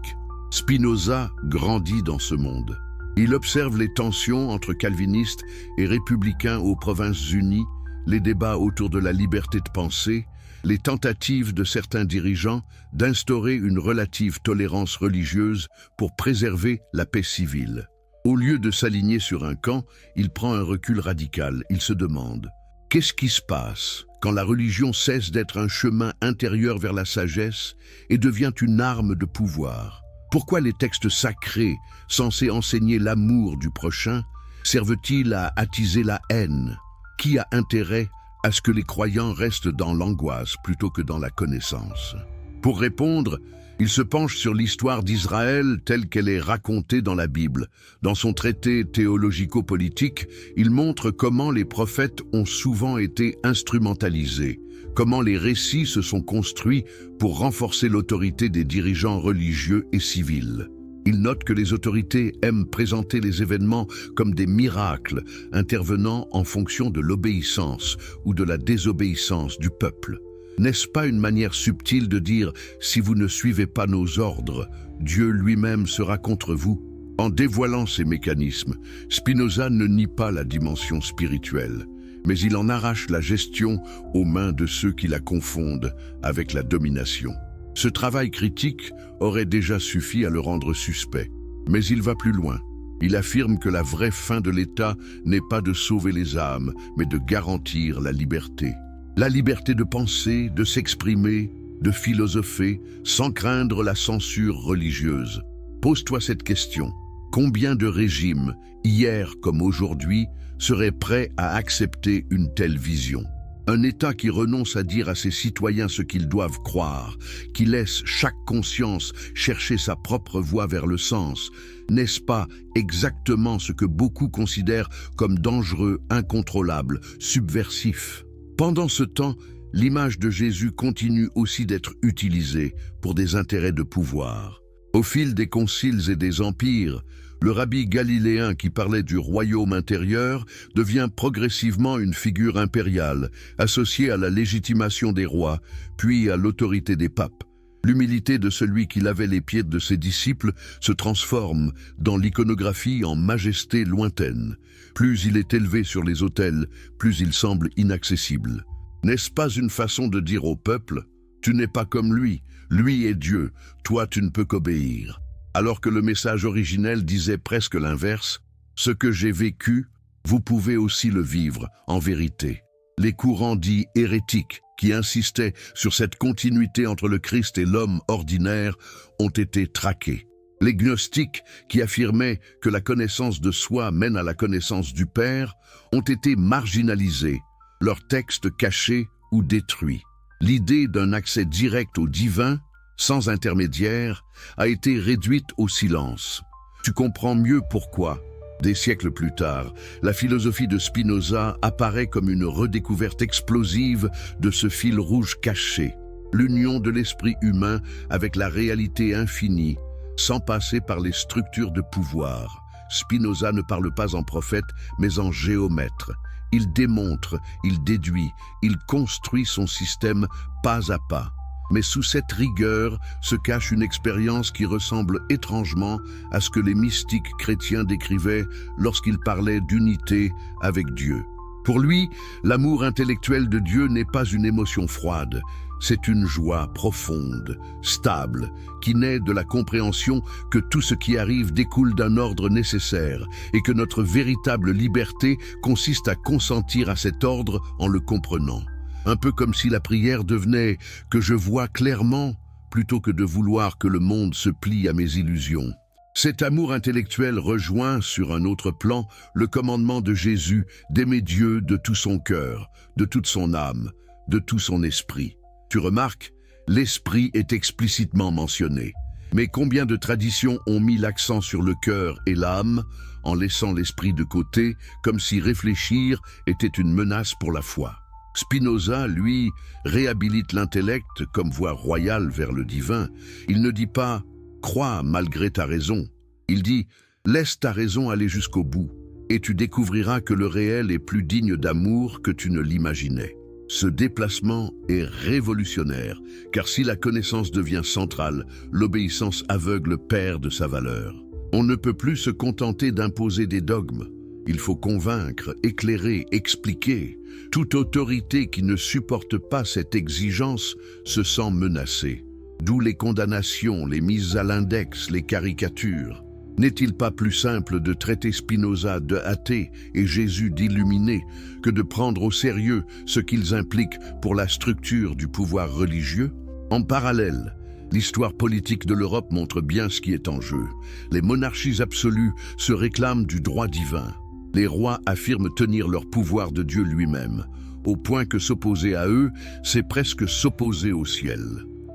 Spinoza grandit dans ce monde. Il observe les tensions entre calvinistes et républicains aux Provinces-Unies, les débats autour de la liberté de penser, les tentatives de certains dirigeants d'instaurer une relative tolérance religieuse pour préserver la paix civile. Au lieu de s'aligner sur un camp, il prend un recul radical. Il se demande « Qu'est-ce qui se passe quand la religion cesse d'être un chemin intérieur vers la sagesse et devient une arme de pouvoir ? Pourquoi les textes sacrés, censés enseigner l'amour du prochain, servent-ils à attiser la haine? Qui a intérêt à ce que les croyants restent dans l'angoisse plutôt que dans la connaissance? Pour répondre, il se penche sur l'histoire d'Israël telle qu'elle est racontée dans la Bible. Dans son traité théologico-politique, il montre comment les prophètes ont souvent été instrumentalisés, comment les récits se sont construits pour renforcer l'autorité des dirigeants religieux et civils. Il note que les autorités aiment présenter les événements comme des miracles, intervenant en fonction de l'obéissance ou de la désobéissance du peuple. N'est-ce pas une manière subtile de dire « si vous ne suivez pas nos ordres, Dieu lui-même sera contre vous » ? En dévoilant ces mécanismes, Spinoza ne nie pas la dimension spirituelle, mais il en arrache la gestion aux mains de ceux qui la confondent avec la domination. Ce travail critique aurait déjà suffi à le rendre suspect. Mais il va plus loin. Il affirme que la vraie fin de l'État n'est pas de sauver les âmes, mais de garantir la liberté. La liberté de penser, de s'exprimer, de philosopher, sans craindre la censure religieuse. Pose-toi cette question. Combien de régimes, hier comme aujourd'hui, seraient prêts à accepter une telle vision? Un État qui renonce à dire à ses citoyens ce qu'ils doivent croire, qui laisse chaque conscience chercher sa propre voie vers le sens, n'est-ce pas exactement ce que beaucoup considèrent comme dangereux, incontrôlable, subversif? Pendant ce temps, l'image de Jésus continue aussi d'être utilisée pour des intérêts de pouvoir. Au fil des conciles et des empires, le rabbi galiléen qui parlait du royaume intérieur devient progressivement une figure impériale, associée à la légitimation des rois, puis à l'autorité des papes. L'humilité de celui qui lavait les pieds de ses disciples se transforme dans l'iconographie en majesté lointaine. Plus il est élevé sur les autels, plus il semble inaccessible. N'est-ce pas une façon de dire au peuple « Tu n'es pas comme lui, lui est Dieu, toi tu ne peux qu'obéir ». Alors que le message originel disait presque l'inverse, « Ce que j'ai vécu, vous pouvez aussi le vivre en vérité ». Les courants dits hérétiques, qui insistaient sur cette continuité entre le Christ et l'homme ordinaire, ont été traqués. Les gnostiques, qui affirmaient que la connaissance de soi mène à la connaissance du Père, ont été marginalisés, leurs textes cachés ou détruits. L'idée d'un accès direct au divin, sans intermédiaire, a été réduite au silence. Tu comprends mieux pourquoi, des siècles plus tard, la philosophie de Spinoza apparaît comme une redécouverte explosive de ce fil rouge caché, l'union de l'esprit humain avec la réalité infinie, sans passer par les structures de pouvoir. Spinoza ne parle pas en prophète, mais en géomètre. Il démontre, il déduit, il construit son système pas à pas. Mais sous cette rigueur se cache une expérience qui ressemble étrangement à ce que les mystiques chrétiens décrivaient lorsqu'ils parlaient d'unité avec Dieu. Pour lui, l'amour intellectuel de Dieu n'est pas une émotion froide, c'est une joie profonde, stable, qui naît de la compréhension que tout ce qui arrive découle d'un ordre nécessaire et que notre véritable liberté consiste à consentir à cet ordre en le comprenant. Un peu comme si la prière devenait « que je vois clairement » plutôt que de vouloir que le monde se plie à mes illusions. Cet amour intellectuel rejoint, sur un autre plan, le commandement de Jésus d'aimer Dieu de tout son cœur, de toute son âme, de tout son esprit. Tu remarques, l'esprit est explicitement mentionné. Mais combien de traditions ont mis l'accent sur le cœur et l'âme, en laissant l'esprit de côté, comme si réfléchir était une menace pour la foi? Spinoza, lui, réhabilite l'intellect comme voie royale vers le divin. Il ne dit pas « crois malgré ta raison ». Il dit « laisse ta raison aller jusqu'au bout, et tu découvriras que le réel est plus digne d'amour que tu ne l'imaginais ». Ce déplacement est révolutionnaire, car si la connaissance devient centrale, l'obéissance aveugle perd de sa valeur. On ne peut plus se contenter d'imposer des dogmes. Il faut convaincre, éclairer, expliquer. Toute autorité qui ne supporte pas cette exigence se sent menacée. D'où les condamnations, les mises à l'index, les caricatures. N'est-il pas plus simple de traiter Spinoza de athée et Jésus d'illuminé que de prendre au sérieux ce qu'ils impliquent pour la structure du pouvoir religieux? En parallèle, l'histoire politique de l'Europe montre bien ce qui est en jeu. Les monarchies absolues se réclament du droit divin. Les rois affirment tenir leur pouvoir de Dieu lui-même, au point que s'opposer à eux, c'est presque s'opposer au ciel.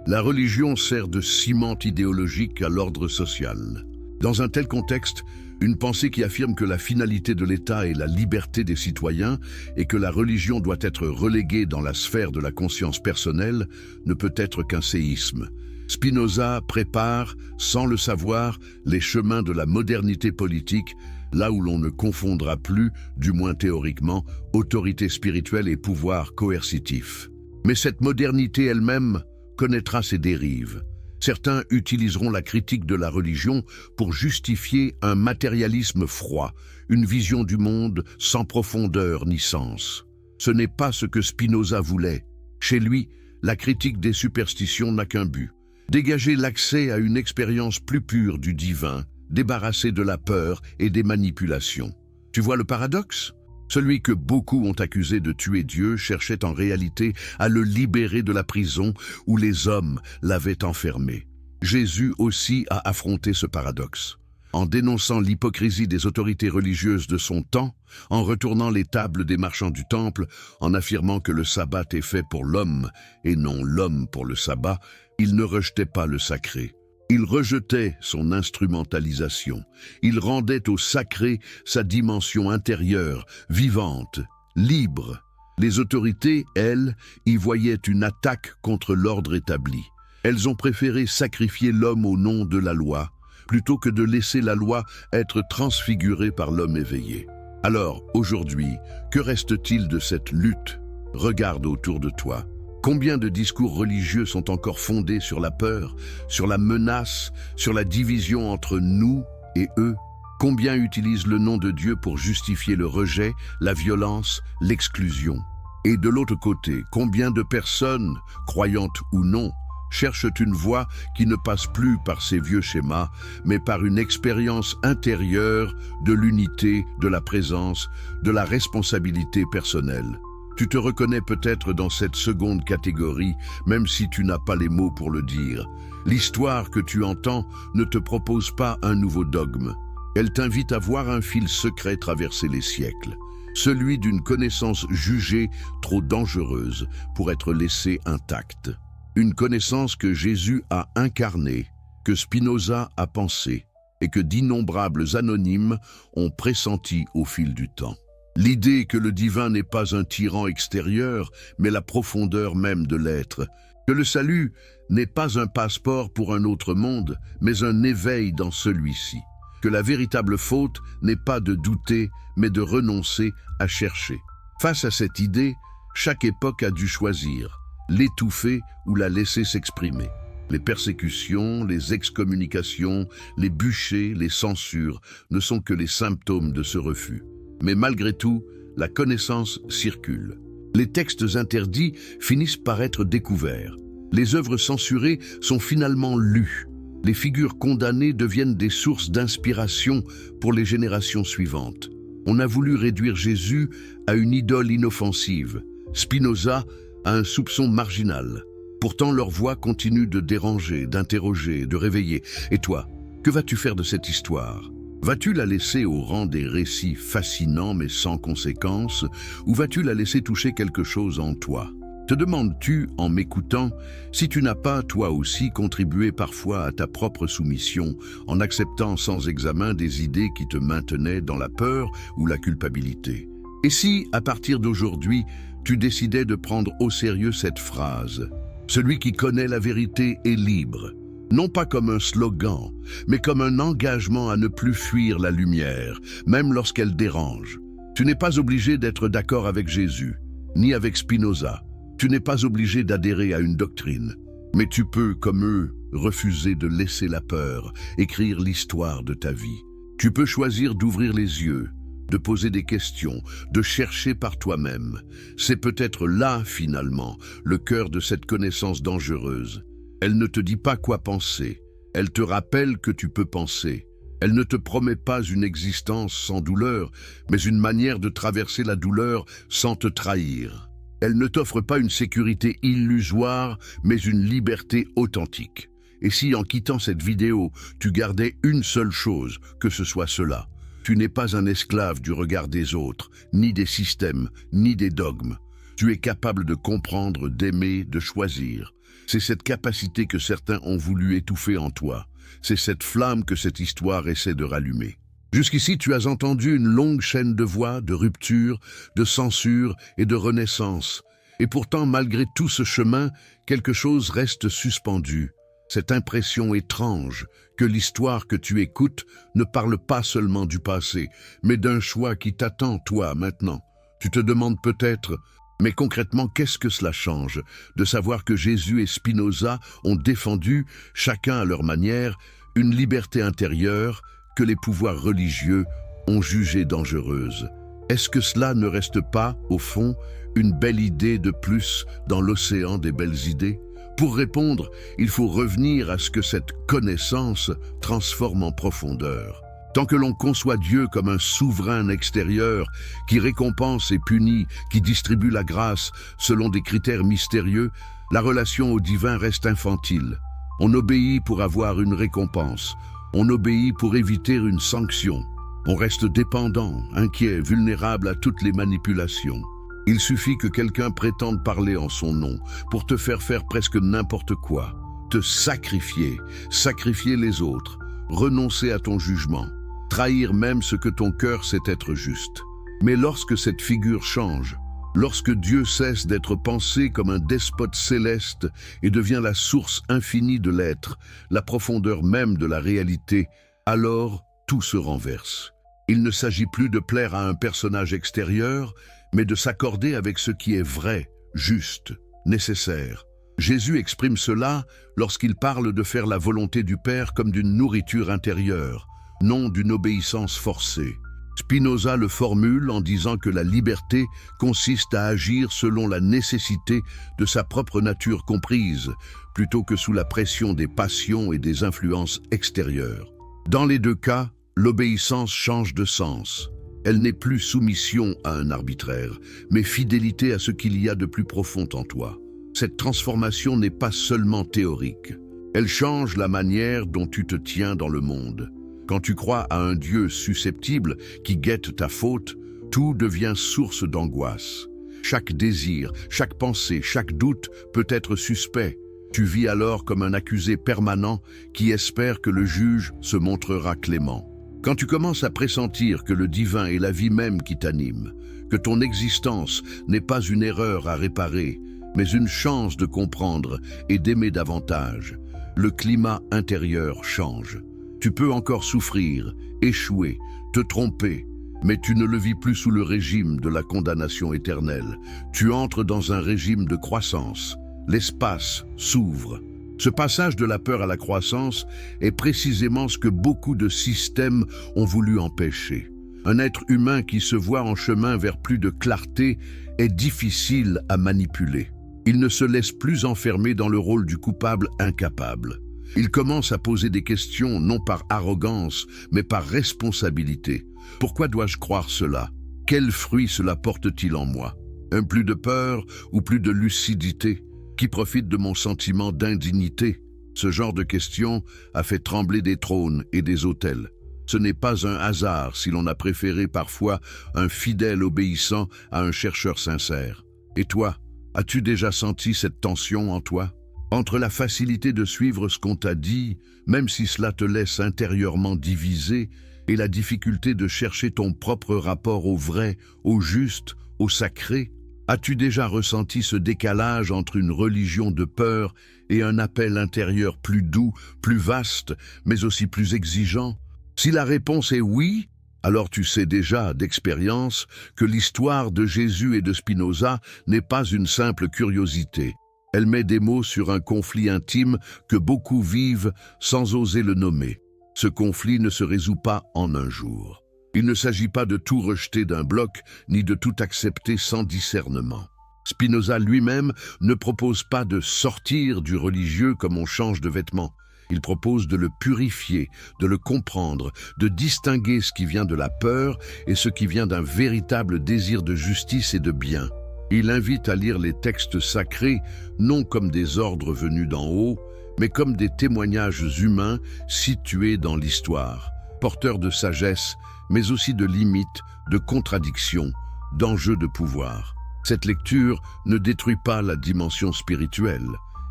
La religion sert de ciment idéologique à l'ordre social. Dans un tel contexte, une pensée qui affirme que la finalité de l'État est la liberté des citoyens et que la religion doit être reléguée dans la sphère de la conscience personnelle ne peut être qu'un séisme. Spinoza prépare, sans le savoir, les chemins de la modernité politique, là où l'on ne confondra plus, du moins théoriquement, autorité spirituelle et pouvoir coercitif. Mais cette modernité elle-même connaîtra ses dérives. Certains utiliseront la critique de la religion pour justifier un matérialisme froid, une vision du monde sans profondeur ni sens. Ce n'est pas ce que Spinoza voulait. Chez lui, la critique des superstitions n'a qu'un but, Dégager l'accès à une expérience plus pure du divin, débarrassé de la peur et des manipulations. Tu vois le paradoxe? Celui que beaucoup ont accusé de tuer Dieu cherchait en réalité à le libérer de la prison où les hommes l'avaient enfermé. Jésus aussi a affronté ce paradoxe. En dénonçant l'hypocrisie des autorités religieuses de son temps, en retournant les tables des marchands du temple, en affirmant que le sabbat est fait pour l'homme et non l'homme pour le sabbat, il ne rejetait pas le sacré. Il rejetait son instrumentalisation. Il rendait au sacré sa dimension intérieure, vivante, libre. Les autorités, elles, y voyaient une attaque contre l'ordre établi. Elles ont préféré sacrifier l'homme au nom de la loi, plutôt que de laisser la loi être transfigurée par l'homme éveillé. Alors, aujourd'hui, que reste-t-il de cette lutte? Regarde autour de toi. Combien de discours religieux sont encore fondés sur la peur, sur la menace, sur la division entre nous et eux? Combien utilisent le nom de Dieu pour justifier le rejet, la violence, l'exclusion? Et de l'autre côté, combien de personnes, croyantes ou non, cherchent une voie qui ne passe plus par ces vieux schémas, mais par une expérience intérieure de l'unité, de la présence, de la responsabilité personnelle? Tu te reconnais peut-être dans cette seconde catégorie, même si tu n'as pas les mots pour le dire. L'histoire que tu entends ne te propose pas un nouveau dogme. Elle t'invite à voir un fil secret traverser les siècles, celui d'une connaissance jugée trop dangereuse pour être laissée intacte. Une connaissance que Jésus a incarnée, que Spinoza a pensée et que d'innombrables anonymes ont pressenti au fil du temps. L'idée que le divin n'est pas un tyran extérieur, mais la profondeur même de l'être. Que le salut n'est pas un passeport pour un autre monde, mais un éveil dans celui-ci. Que la véritable faute n'est pas de douter, mais de renoncer à chercher. Face à cette idée, chaque époque a dû choisir, l'étouffer ou la laisser s'exprimer. Les persécutions, les excommunications, les bûchers, les censures ne sont que les symptômes de ce refus. Mais malgré tout, la connaissance circule. Les textes interdits finissent par être découverts. Les œuvres censurées sont finalement lues. Les figures condamnées deviennent des sources d'inspiration pour les générations suivantes. On a voulu réduire Jésus à une idole inoffensive, Spinoza à un soupçon marginal. Pourtant, leur voix continue de déranger, d'interroger, de réveiller. Et toi, que vas-tu faire de cette histoire ? Vas-tu la laisser au rang des récits fascinants mais sans conséquences, ou vas-tu la laisser toucher quelque chose en toi? Te demandes-tu, en m'écoutant, si tu n'as pas, toi aussi, contribué parfois à ta propre soumission, en acceptant sans examen des idées qui te maintenaient dans la peur ou la culpabilité? Et si, à partir d'aujourd'hui, tu décidais de prendre au sérieux cette phrase: « Celui qui connaît la vérité est libre », non pas comme un slogan, mais comme un engagement à ne plus fuir la lumière, même lorsqu'elle dérange. Tu n'es pas obligé d'être d'accord avec Jésus, ni avec Spinoza. Tu n'es pas obligé d'adhérer à une doctrine. Mais tu peux, comme eux, refuser de laisser la peur écrire l'histoire de ta vie. Tu peux choisir d'ouvrir les yeux, de poser des questions, de chercher par toi-même. C'est peut-être là, finalement, le cœur de cette connaissance dangereuse. Elle ne te dit pas quoi penser, elle te rappelle que tu peux penser. Elle ne te promet pas une existence sans douleur, mais une manière de traverser la douleur sans te trahir. Elle ne t'offre pas une sécurité illusoire, mais une liberté authentique. Et si en quittant cette vidéo, tu gardais une seule chose, que ce soit cela: tu n'es pas un esclave du regard des autres, ni des systèmes, ni des dogmes. Tu es capable de comprendre, d'aimer, de choisir. C'est cette capacité que certains ont voulu étouffer en toi. C'est cette flamme que cette histoire essaie de rallumer. Jusqu'ici, tu as entendu une longue chaîne de voix, de rupture, de censure et de renaissance. Et pourtant, malgré tout ce chemin, quelque chose reste suspendu. Cette impression étrange que l'histoire que tu écoutes ne parle pas seulement du passé, mais d'un choix qui t'attend, toi, maintenant. Tu te demandes peut-être: mais concrètement, qu'est-ce que cela change de savoir que Jésus et Spinoza ont défendu, chacun à leur manière, une liberté intérieure que les pouvoirs religieux ont jugée dangereuse? Est-ce que cela ne reste pas, au fond, une belle idée de plus dans l'océan des belles idées? Pour répondre, il faut revenir à ce que cette connaissance transforme en profondeur. Tant que l'on conçoit Dieu comme un souverain extérieur qui récompense et punit, qui distribue la grâce selon des critères mystérieux, la relation au divin reste infantile. On obéit pour avoir une récompense. On obéit pour éviter une sanction. On reste dépendant, inquiet, vulnérable à toutes les manipulations. Il suffit que quelqu'un prétende parler en son nom pour te faire faire presque n'importe quoi, te sacrifier, sacrifier les autres, renoncer à ton jugement, trahir même ce que ton cœur sait être juste. Mais lorsque cette figure change, lorsque Dieu cesse d'être pensé comme un despote céleste et devient la source infinie de l'être, la profondeur même de la réalité, alors tout se renverse. Il ne s'agit plus de plaire à un personnage extérieur, mais de s'accorder avec ce qui est vrai, juste, nécessaire. Jésus exprime cela lorsqu'il parle de faire la volonté du Père comme d'une nourriture intérieure, non d'une obéissance forcée. Spinoza le formule en disant que la liberté consiste à agir selon la nécessité de sa propre nature comprise, plutôt que sous la pression des passions et des influences extérieures. Dans les deux cas, l'obéissance change de sens. Elle n'est plus soumission à un arbitraire, mais fidélité à ce qu'il y a de plus profond en toi. Cette transformation n'est pas seulement théorique. Elle change la manière dont tu te tiens dans le monde. Quand tu crois à un Dieu susceptible qui guette ta faute, tout devient source d'angoisse. Chaque désir, chaque pensée, chaque doute peut être suspect. Tu vis alors comme un accusé permanent qui espère que le juge se montrera clément. Quand tu commences à pressentir que le divin est la vie même qui t'anime, que ton existence n'est pas une erreur à réparer, mais une chance de comprendre et d'aimer davantage, le climat intérieur change. Tu peux encore souffrir, échouer, te tromper, mais tu ne le vis plus sous le régime de la condamnation éternelle. Tu entres dans un régime de croissance. L'espace s'ouvre. Ce passage de la peur à la croissance est précisément ce que beaucoup de systèmes ont voulu empêcher. Un être humain qui se voit en chemin vers plus de clarté est difficile à manipuler. Il ne se laisse plus enfermer dans le rôle du coupable incapable. Il commence à poser des questions non par arrogance, mais par responsabilité. Pourquoi dois-je croire cela? Quel fruit cela porte-t-il en moi? Un plus de peur ou plus de lucidité? Qui profite de mon sentiment d'indignité? Ce genre de questions a fait trembler des trônes et des autels. Ce n'est pas un hasard si l'on a préféré parfois un fidèle obéissant à un chercheur sincère. Et toi, as-tu déjà senti cette tension en toi? Entre la facilité de suivre ce qu'on t'a dit, même si cela te laisse intérieurement divisé, et la difficulté de chercher ton propre rapport au vrai, au juste, au sacré, as-tu déjà ressenti ce décalage entre une religion de peur et un appel intérieur plus doux, plus vaste, mais aussi plus exigeant? Si la réponse est oui, alors tu sais déjà d'expérience que l'histoire de Jésus et de Spinoza n'est pas une simple curiosité. Elle met des mots sur un conflit intime que beaucoup vivent sans oser le nommer. Ce conflit ne se résout pas en un jour. Il ne s'agit pas de tout rejeter d'un bloc, ni de tout accepter sans discernement. Spinoza lui-même ne propose pas de sortir du religieux comme on change de vêtements. Il propose de le purifier, de le comprendre, de distinguer ce qui vient de la peur et ce qui vient d'un véritable désir de justice et de bien. Il invite à lire les textes sacrés, non comme des ordres venus d'en haut, mais comme des témoignages humains situés dans l'histoire, porteurs de sagesse, mais aussi de limites, de contradictions, d'enjeux de pouvoir. Cette lecture ne détruit pas la dimension spirituelle,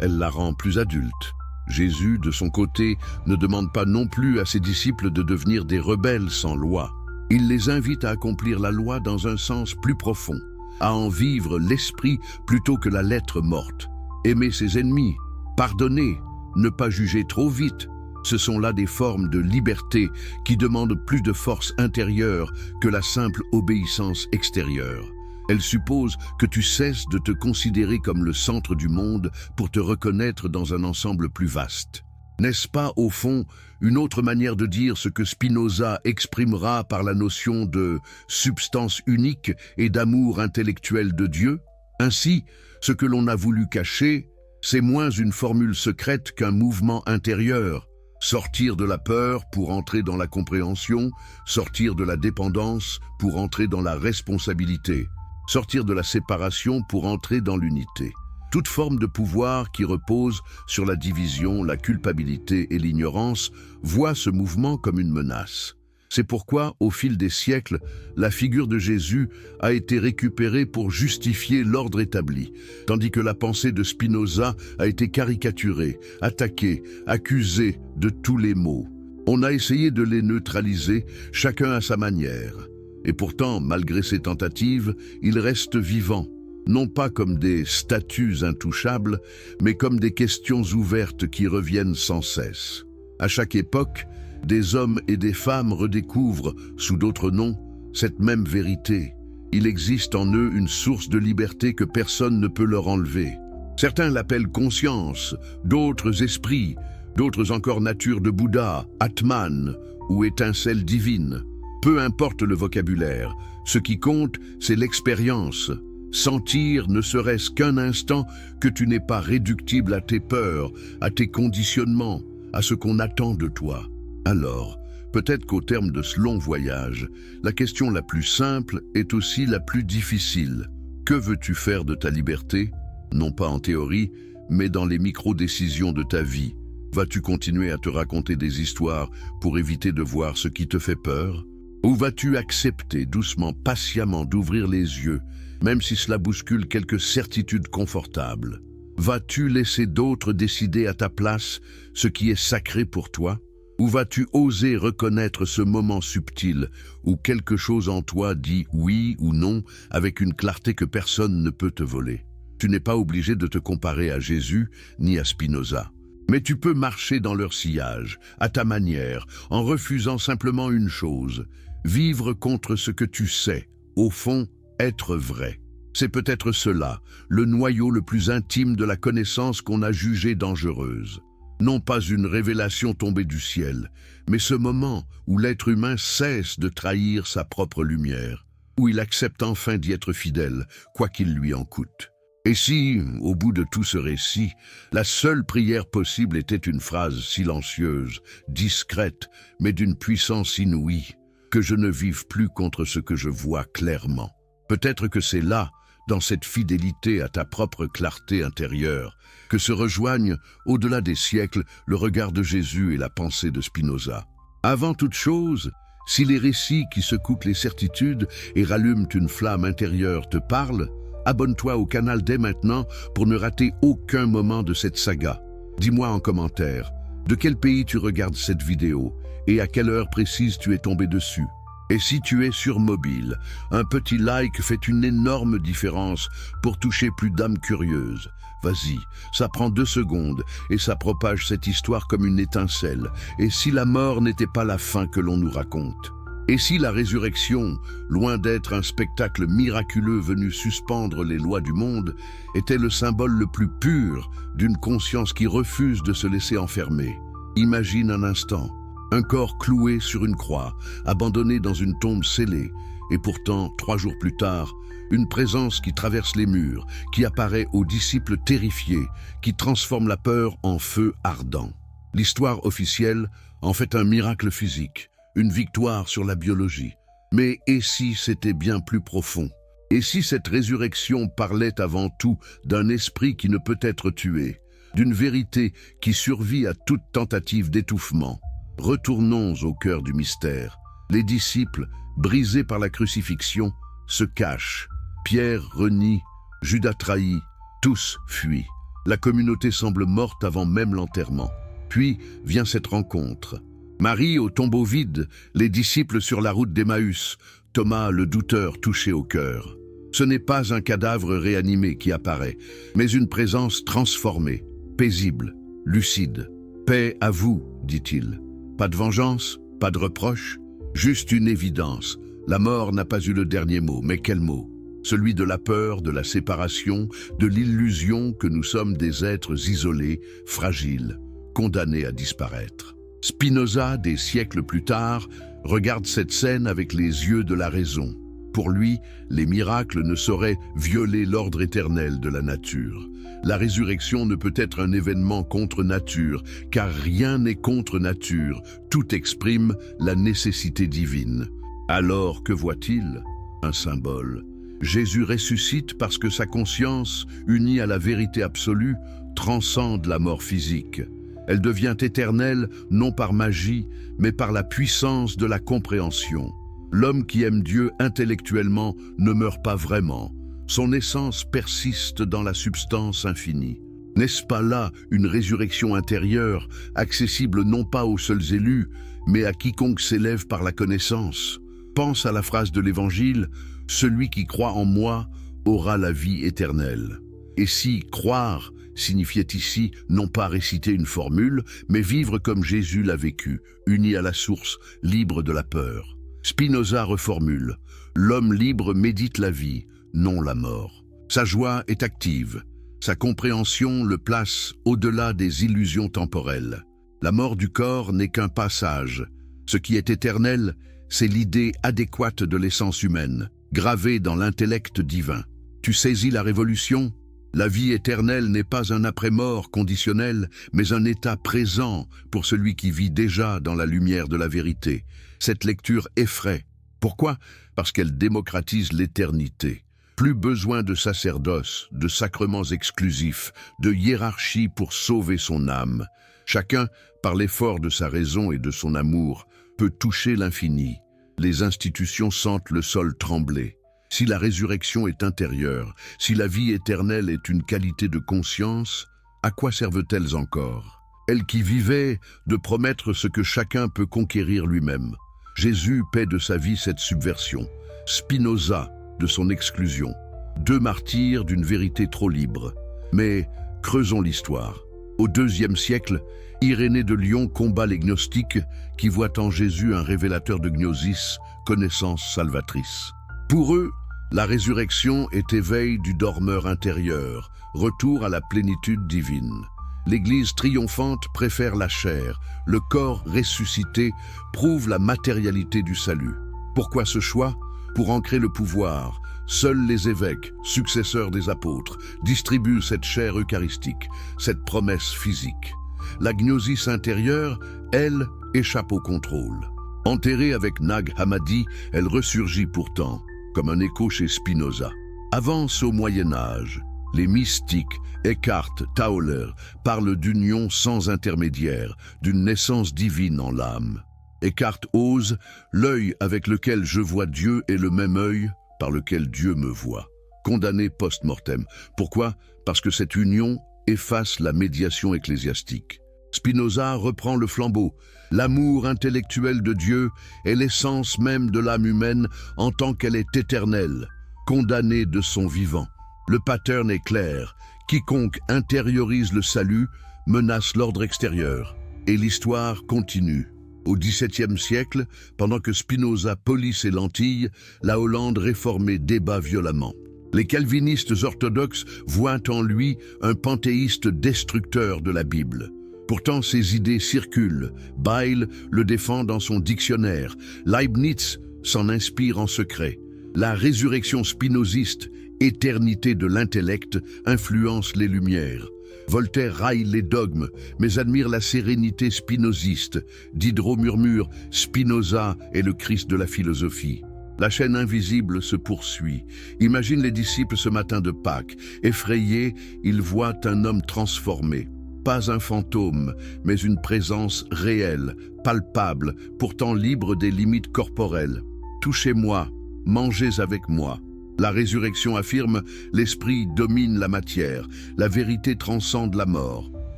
elle la rend plus adulte. Jésus, de son côté, ne demande pas non plus à ses disciples de devenir des rebelles sans loi. Il les invite à accomplir la loi dans un sens plus profond, à en vivre l'esprit plutôt que la lettre morte. Aimer ses ennemis, pardonner, ne pas juger trop vite. Ce sont là des formes de liberté qui demandent plus de force intérieure que la simple obéissance extérieure. Elles supposent que tu cesses de te considérer comme le centre du monde pour te reconnaître dans un ensemble plus vaste. N'est-ce pas, au fond, une autre manière de dire ce que Spinoza exprimera par la notion de substance unique et d'amour intellectuel de Dieu? Ainsi, ce que l'on a voulu cacher, C'est moins une formule secrète qu'un mouvement intérieur. Sortir de la peur pour entrer dans la compréhension, sortir de la dépendance pour entrer dans la responsabilité, sortir de la séparation pour entrer dans l'unité. Toute forme de pouvoir qui repose sur la division, la culpabilité et l'ignorance voit ce mouvement comme une menace. C'est pourquoi, au fil des siècles, la figure de Jésus a été récupérée pour justifier l'ordre établi, tandis que la pensée de Spinoza a été caricaturée, attaquée, accusée de tous les maux. On a essayé de les neutraliser, chacun à sa manière. Et pourtant, malgré ces tentatives, ils restent vivants, non pas comme des statues intouchables, mais comme des questions ouvertes qui reviennent sans cesse. À chaque époque, des hommes et des femmes redécouvrent, sous d'autres noms, cette même vérité. Il existe en eux une source de liberté que personne ne peut leur enlever. Certains l'appellent conscience, d'autres esprit, d'autres encore nature de Bouddha, Atman ou étincelle divine. Peu importe le vocabulaire, ce qui compte, c'est l'expérience. Sentir ne serait-ce qu'un instant que tu n'es pas réductible à tes peurs, à tes conditionnements, à ce qu'on attend de toi. Alors, peut-être qu'au terme de ce long voyage, la question la plus simple est aussi la plus difficile. Que veux-tu faire de ta liberté? Non pas en théorie, mais dans les micro-décisions de ta vie. Vas-tu continuer à te raconter des histoires pour éviter de voir ce qui te fait peur? Ou vas-tu accepter doucement, patiemment d'ouvrir les yeux, même si cela bouscule quelques certitudes confortables? Vas-tu laisser d'autres décider à ta place ce qui est sacré pour toi? Ou vas-tu oser reconnaître ce moment subtil où quelque chose en toi dit oui ou non avec une clarté que personne ne peut te voler? Tu n'es pas obligé de te comparer à Jésus ni à Spinoza. Mais tu peux marcher dans leur sillage, à ta manière, en refusant simplement une chose, vivre contre ce que tu sais, au fond, être vrai. C'est peut-être cela, le noyau le plus intime de la connaissance qu'on a jugée dangereuse. Non pas une révélation tombée du ciel, mais ce moment où l'être humain cesse de trahir sa propre lumière, où il accepte enfin d'y être fidèle, quoi qu'il lui en coûte. Et si, au bout de tout ce récit, la seule prière possible était une phrase silencieuse, discrète, mais d'une puissance inouïe, que je ne vive plus contre ce que je vois clairement. Peut-être que c'est là, dans cette fidélité à ta propre clarté intérieure, que se rejoignent, au-delà des siècles, le regard de Jésus et la pensée de Spinoza. Avant toute chose, si les récits qui secouent les certitudes et rallument une flamme intérieure te parlent, abonne-toi au canal dès maintenant pour ne rater aucun moment de cette saga. Dis-moi en commentaire, de quel pays tu regardes cette vidéo et à quelle heure précise tu es tombé dessus. Et si tu es sur mobile, un petit like fait une énorme différence pour toucher plus d'âmes curieuses. Vas-y, ça prend 2 secondes et ça propage cette histoire comme une étincelle. Et si la mort n'était pas la fin que l'on nous raconte? Et si la résurrection, loin d'être un spectacle miraculeux venu suspendre les lois du monde, était le symbole le plus pur d'une conscience qui refuse de se laisser enfermer? Imagine un instant, un corps cloué sur une croix, abandonné dans une tombe scellée, et pourtant, 3 jours plus tard, une présence qui traverse les murs, qui apparaît aux disciples terrifiés, qui transforme la peur en feu ardent. L'histoire officielle en fait un miracle physique, une victoire sur la biologie. Mais et si c'était bien plus profond? Et si cette résurrection parlait avant tout d'un esprit qui ne peut être tué, d'une vérité qui survit à toute tentative d'étouffement? Retournons au cœur du mystère. Les disciples, brisés par la crucifixion, se cachent. Pierre renie, Judas trahit, tous fuient. La communauté semble morte avant même l'enterrement. Puis vient cette rencontre. Marie au tombeau vide, les disciples sur la route d'Emmaüs, Thomas le douteur touché au cœur. Ce n'est pas un cadavre réanimé qui apparaît, mais une présence transformée, paisible, lucide. « Paix à vous », dit-il. Pas de vengeance, pas de reproche, juste une évidence. La mort n'a pas eu le dernier mot, mais quel mot? Celui de la peur, de la séparation, de l'illusion que nous sommes des êtres isolés, fragiles, condamnés à disparaître. Spinoza, des siècles plus tard, regarde cette scène avec les yeux de la raison. Pour lui, les miracles ne sauraient violer l'ordre éternel de la nature. La résurrection ne peut être un événement contre nature, car rien n'est contre nature, tout exprime la nécessité divine. Alors que voit-il? Un symbole. Jésus ressuscite parce que sa conscience, unie à la vérité absolue, transcende la mort physique. Elle devient éternelle non par magie, mais par la puissance de la compréhension. L'homme qui aime Dieu intellectuellement ne meurt pas vraiment. Son essence persiste dans la substance infinie. N'est-ce pas là une résurrection intérieure, accessible non pas aux seuls élus, mais à quiconque s'élève par la connaissance? Pense à la phrase de l'Évangile « Celui qui croit en moi aura la vie éternelle ». Et si croire signifiait ici non pas réciter une formule, mais vivre comme Jésus l'a vécu, uni à la source, libre de la peur. Spinoza reformule « L'homme libre médite la vie, non la mort ». Sa joie est active. Sa compréhension le place au-delà des illusions temporelles. La mort du corps n'est qu'un passage. Ce qui est éternel, c'est l'idée adéquate de l'essence humaine, gravée dans l'intellect divin. Tu saisis la révolution? La vie éternelle n'est pas un après-mort conditionnel, mais un état présent pour celui qui vit déjà dans la lumière de la vérité. Cette lecture effraie. Pourquoi? Parce qu'elle démocratise l'éternité. Plus besoin de sacerdoce, de sacrements exclusifs, de hiérarchie pour sauver son âme. Chacun, par l'effort de sa raison et de son amour, peut toucher l'infini. Les institutions sentent le sol trembler. Si la résurrection est intérieure, si la vie éternelle est une qualité de conscience, à quoi servent-elles encore? Elles qui vivaient de promettre ce que chacun peut conquérir lui-même. Jésus paie de sa vie cette subversion. Spinoza de son exclusion. Deux martyrs d'une vérité trop libre. Mais creusons l'histoire. Au IIe siècle, Irénée de Lyon combat les gnostiques qui voient en Jésus un révélateur de gnosis, connaissance salvatrice. Pour eux, la résurrection est éveil du dormeur intérieur, retour à la plénitude divine. L'Église triomphante préfère la chair, le corps ressuscité prouve la matérialité du salut. Pourquoi ce choix? Pour ancrer le pouvoir. Seuls les évêques, successeurs des apôtres, distribuent cette chair eucharistique, cette promesse physique. La gnosis intérieure, elle, échappe au contrôle. Enterrée avec Nag Hammadi, elle ressurgit pourtant, comme un écho chez Spinoza. Avance au Moyen-Âge. Les mystiques, Eckhart, Tauler, parlent d'union sans intermédiaire, d'une naissance divine en l'âme. Eckhart ose, l'œil avec lequel je vois Dieu est le même œil par lequel Dieu me voit. Condamné post-mortem. Pourquoi? Parce que cette union efface la médiation ecclésiastique. Spinoza reprend le flambeau. L'amour intellectuel de Dieu est l'essence même de l'âme humaine en tant qu'elle est éternelle, condamnée de son vivant. Le pattern est clair. Quiconque intériorise le salut menace l'ordre extérieur. Et l'histoire continue. Au XVIIe siècle, pendant que Spinoza polit ses lentilles, la Hollande réformée débat violemment. Les calvinistes orthodoxes voient en lui un panthéiste destructeur de la Bible. Pourtant, ses idées circulent. Bayle le défend dans son dictionnaire. Leibniz s'en inspire en secret. La résurrection spinoziste, éternité de l'intellect, influence les Lumières. Voltaire raille les dogmes, mais admire la sérénité spinoziste. Diderot murmure « Spinoza est le Christ de la philosophie ». La chaîne invisible se poursuit. Imagine les disciples ce matin de Pâques. Effrayés, ils voient un homme transformé. Pas un fantôme, mais une présence réelle, palpable, pourtant libre des limites corporelles. Touchez-moi, mangez avec moi. La résurrection affirme « l'esprit domine la matière, la vérité transcende la mort ».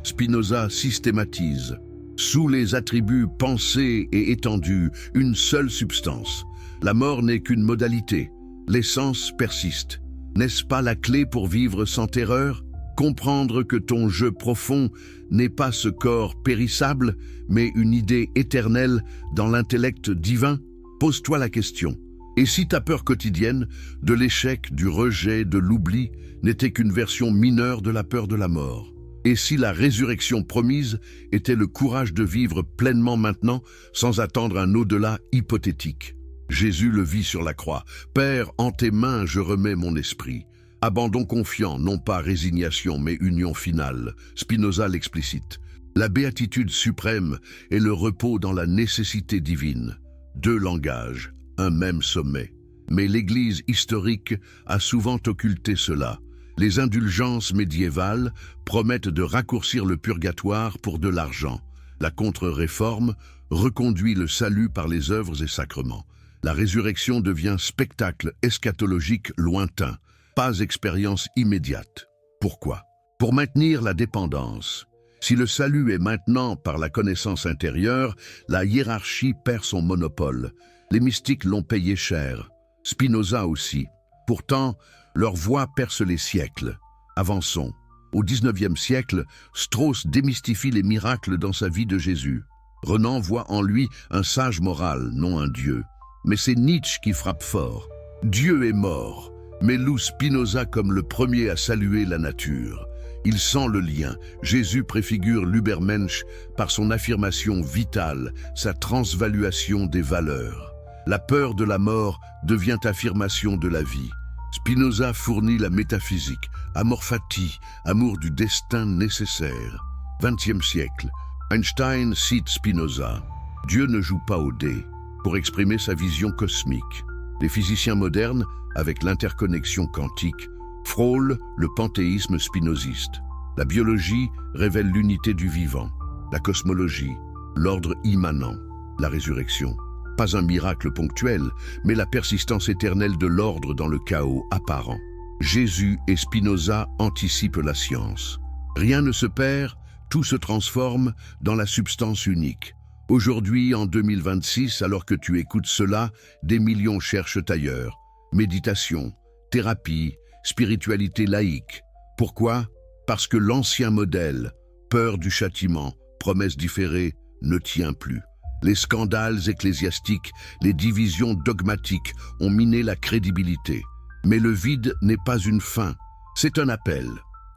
Spinoza systématise. Sous les attributs pensés et étendus, une seule substance. La mort n'est qu'une modalité. L'essence persiste. N'est-ce pas la clé pour vivre sans terreur? Comprendre que ton jeu profond n'est pas ce corps périssable, mais une idée éternelle dans l'intellect divin? Pose-toi la question. Et si ta peur quotidienne, de l'échec, du rejet, de l'oubli, n'était qu'une version mineure de la peur de la mort? Et si la résurrection promise était le courage de vivre pleinement maintenant, sans attendre un au-delà hypothétique? Jésus le vit sur la croix. « Père, en tes mains je remets mon esprit. » Abandon confiant, non pas résignation, mais union finale. Spinoza l'explicite. La béatitude suprême est le repos dans la nécessité divine. Deux langages, un même sommet. Mais l'Église historique a souvent occulté cela. Les indulgences médiévales promettent de raccourcir le purgatoire pour de l'argent. La contre-réforme reconduit le salut par les œuvres et sacrements. La résurrection devient spectacle eschatologique lointain, pas expérience immédiate. Pourquoi? Pour maintenir la dépendance. Si le salut est maintenant par la connaissance intérieure, la hiérarchie perd son monopole. Les mystiques l'ont payé cher. Spinoza aussi. Pourtant, leur voix perce les siècles. Avançons. Au XIXe siècle, Strauss démystifie les miracles dans sa vie de Jésus. Renan voit en lui un sage moral, non un dieu. Mais c'est Nietzsche qui frappe fort. Dieu est mort, mais loue Spinoza comme le premier à saluer la nature. Il sent le lien. Jésus préfigure l'Ubermensch par son affirmation vitale, sa transvaluation des valeurs. La peur de la mort devient affirmation de la vie. Spinoza fournit la métaphysique, amor fati, amour du destin nécessaire. XXe siècle, Einstein cite Spinoza. Dieu ne joue pas au dé pour exprimer sa vision cosmique. Les physiciens modernes, avec l'interconnexion quantique, frôlent le panthéisme spinoziste. La biologie révèle l'unité du vivant, la cosmologie, l'ordre immanent, la résurrection. Pas un miracle ponctuel, mais la persistance éternelle de l'ordre dans le chaos apparent. Jésus et Spinoza anticipent la science. Rien ne se perd, tout se transforme dans la substance unique. Aujourd'hui, en 2026, alors que tu écoutes cela, des millions cherchent ailleurs. Méditation, thérapie, spiritualité laïque. Pourquoi? Parce que l'ancien modèle, peur du châtiment, promesse différée, ne tient plus. Les scandales ecclésiastiques, les divisions dogmatiques ont miné la crédibilité. Mais le vide n'est pas une fin, c'est un appel.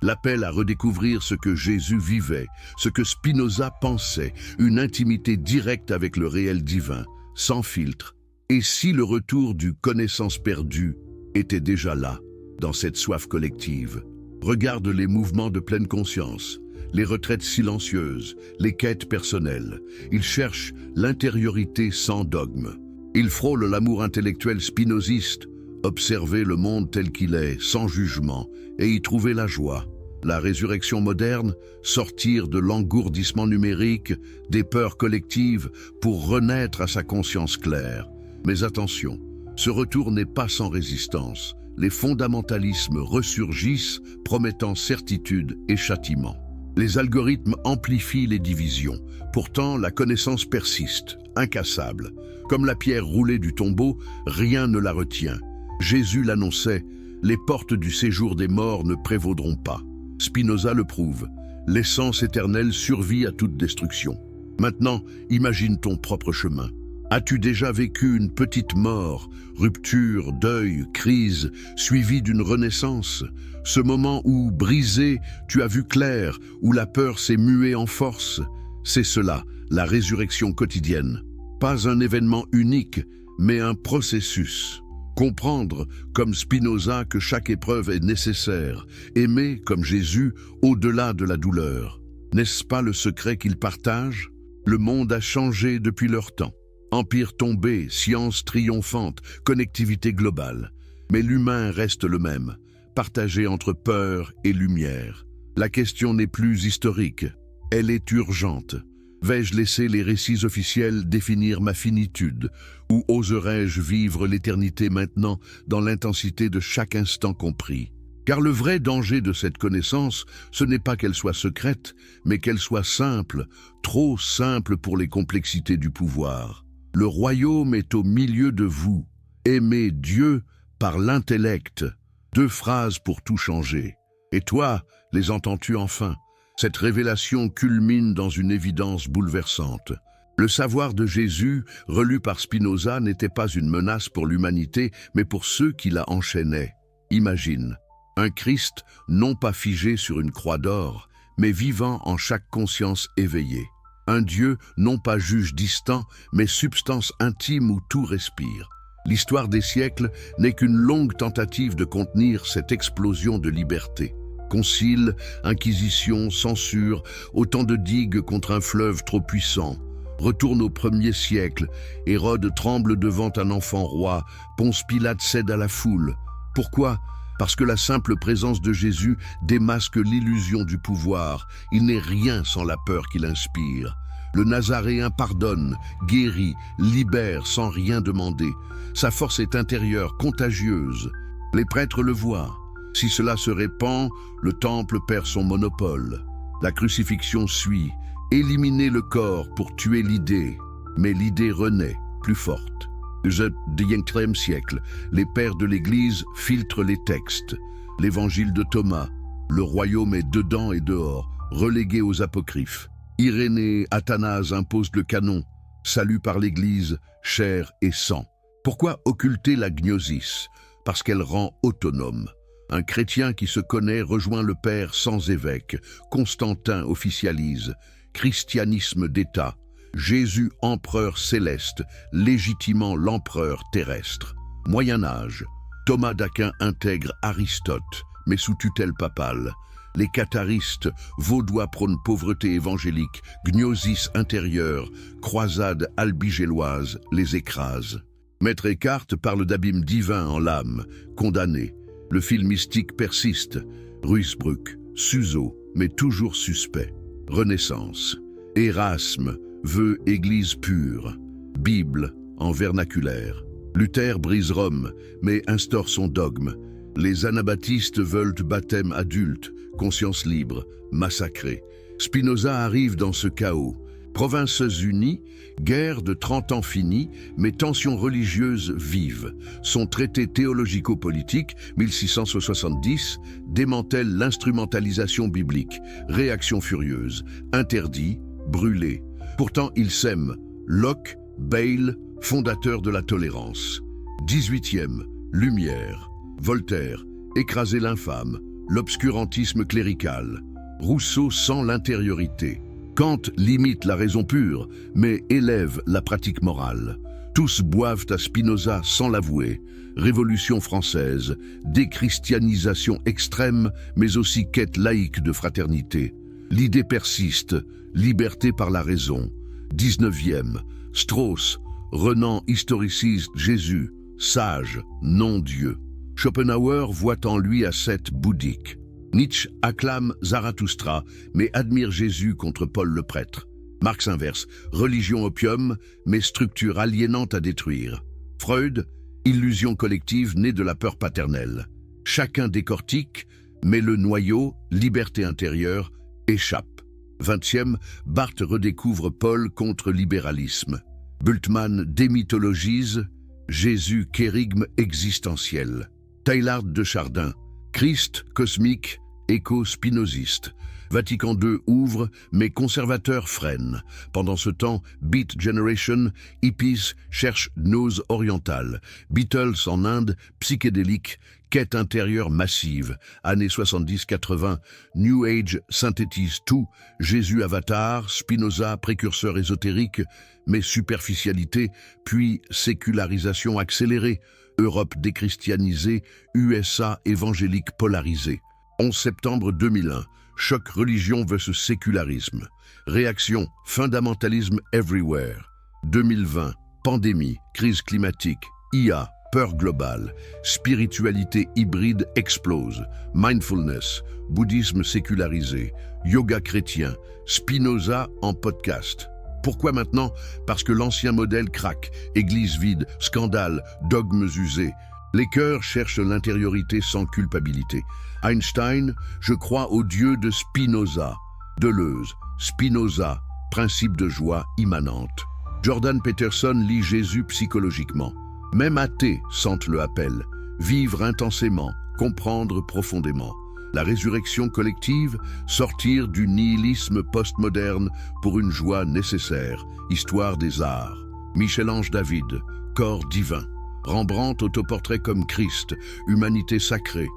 L'appel à redécouvrir ce que Jésus vivait, ce que Spinoza pensait, une intimité directe avec le réel divin, sans filtre. Et si le retour du connaissance perdue était déjà là, dans cette soif collective? Regarde les mouvements de pleine conscience, les retraites silencieuses, les quêtes personnelles. Ils cherchent l'intériorité sans dogme. Ils frôlent l'amour intellectuel spinoziste, observer le monde tel qu'il est, sans jugement, et y trouver la joie. La résurrection moderne, sortir de l'engourdissement numérique, des peurs collectives, pour renaître à sa conscience claire. Mais attention, ce retour n'est pas sans résistance. Les fondamentalismes ressurgissent, promettant certitude et châtiment. Les algorithmes amplifient les divisions. Pourtant, la connaissance persiste, incassable. Comme la pierre roulée du tombeau, rien ne la retient. Jésus l'annonçait, les portes du séjour des morts ne prévaudront pas. Spinoza le prouve, l'essence éternelle survit à toute destruction. Maintenant, imagine ton propre chemin. As-tu déjà vécu une petite mort, rupture, deuil, crise, suivie d'une renaissance? Ce moment où, brisé, tu as vu clair, où la peur s'est muée en force? C'est cela, la résurrection quotidienne. Pas un événement unique, mais un processus. Comprendre, comme Spinoza, que chaque épreuve est nécessaire. Aimer, comme Jésus, au-delà de la douleur. N'est-ce pas le secret qu'ils partagent? Le monde a changé depuis leur temps. Empire tombé, science triomphante, connectivité globale. Mais l'humain reste le même, partagé entre peur et lumière. La question n'est plus historique, elle est urgente. Vais-je laisser les récits officiels définir ma finitude, ou oserais-je vivre l'éternité maintenant dans l'intensité de chaque instant compris? Car le vrai danger de cette connaissance, ce n'est pas qu'elle soit secrète, mais qu'elle soit simple, trop simple pour les complexités du pouvoir. Le royaume est au milieu de vous. Aimez Dieu par l'intellect. 2 phrases pour tout changer. Et toi, les entends-tu enfin? Cette révélation culmine dans une évidence bouleversante. Le savoir de Jésus, relu par Spinoza, n'était pas une menace pour l'humanité, mais pour ceux qui la enchaînaient. Imagine, un Christ non pas figé sur une croix d'or, mais vivant en chaque conscience éveillée. Un Dieu non pas juge distant, mais substance intime où tout respire. L'histoire des siècles n'est qu'une longue tentative de contenir cette explosion de liberté. Concile, inquisition, censure, autant de digues contre un fleuve trop puissant. Retourne au 1er siècle, Hérode tremble devant un enfant roi, Ponce Pilate cède à la foule. Pourquoi ? Parce que la simple présence de Jésus démasque l'illusion du pouvoir. Il n'est rien sans la peur qu'il inspire. Le Nazaréen pardonne, guérit, libère sans rien demander. Sa force est intérieure, contagieuse. Les prêtres le voient. Si cela se répand, le temple perd son monopole. La crucifixion suit. Éliminer le corps pour tuer l'idée. Mais l'idée renaît, plus forte. Au XIe siècle, les pères de l'Église filtrent les textes. L'évangile de Thomas, le royaume est dedans et dehors, relégué aux apocryphes. Irénée, Athanase imposent le canon, salut par l'Église, chair et sang. Pourquoi occulter la gnosis? Parce qu'elle rend autonome. Un chrétien qui se connaît rejoint le Père sans évêque. Constantin officialise. Christianisme d'État. Jésus empereur céleste, légitimant l'empereur terrestre. Moyen-Âge. Thomas d'Aquin intègre Aristote, mais sous tutelle papale. Les catharistes, vaudois prônent pauvreté évangélique, gnosis intérieure, croisade albigéloise les écrase. Maître Eckhart parle d'abîme divin en l'âme, condamné. Le fil mystique persiste. Ruysbruck, Suso, mais toujours suspect. Renaissance. Érasme veut Église pure. Bible en vernaculaire. Luther brise Rome, mais instaure son dogme. Les anabaptistes veulent baptême adulte, conscience libre, massacrée. Spinoza arrive dans ce chaos. Provinces unies, guerre de 30 ans finie, mais tensions religieuses vives. Son traité théologico-politique, 1670, démantèle l'instrumentalisation biblique. Réaction furieuse, interdit, brûlé. Pourtant il sème. Locke, Bayle, fondateur de la tolérance. 18e, Lumière. Voltaire, écraser l'infâme. L'obscurantisme clérical. Rousseau sent l'intériorité. Kant limite la raison pure, mais élève la pratique morale. Tous boivent à Spinoza sans l'avouer. Révolution française, déchristianisation extrême, mais aussi quête laïque de fraternité. L'idée persiste, liberté par la raison. 19e, Strauss, Renan historicise Jésus, sage, non Dieu. Schopenhauer voit en lui ascète bouddhique. Nietzsche acclame Zarathustra, mais admire Jésus contre Paul le prêtre. Marx inverse, religion opium, mais structure aliénante à détruire. Freud, illusion collective née de la peur paternelle. Chacun décortique, mais le noyau, liberté intérieure, échappe. 20e, Barthes redécouvre Paul contre libéralisme. Bultmann démythologise Jésus kérigme existentiel. Teilhard de Chardin, Christ cosmique, éco-spinoziste. Vatican II ouvre, mais conservateurs freinent. Pendant ce temps, Beat Generation, hippies cherchent gnose orientale. Beatles en Inde, psychédélique, quête intérieure massive. Années 70-80, New Age synthétise tout. Jésus avatar, Spinoza précurseur ésotérique, mais superficialité, puis sécularisation accélérée. Europe déchristianisée, USA évangélique polarisée. 11 septembre 2001, choc religion versus sécularisme. Réaction, fondamentalisme everywhere. 2020, pandémie, crise climatique, IA, peur globale. Spiritualité hybride explose. Mindfulness, bouddhisme sécularisé, yoga chrétien, Spinoza en podcast. Pourquoi maintenant? Parce que l'ancien modèle craque, église vide, scandale, dogmes usés. Les cœurs cherchent l'intériorité sans culpabilité. Einstein, je crois au Dieu de Spinoza. Deleuze, Spinoza, principe de joie immanente. Jordan Peterson lit Jésus psychologiquement. Même athées sentent le appel. Vivre intensément, comprendre profondément. La résurrection collective, sortir du nihilisme postmoderne pour une joie nécessaire, histoire des arts. Michel-Ange David, corps divin. Rembrandt, autoportrait comme Christ, humanité sacrée.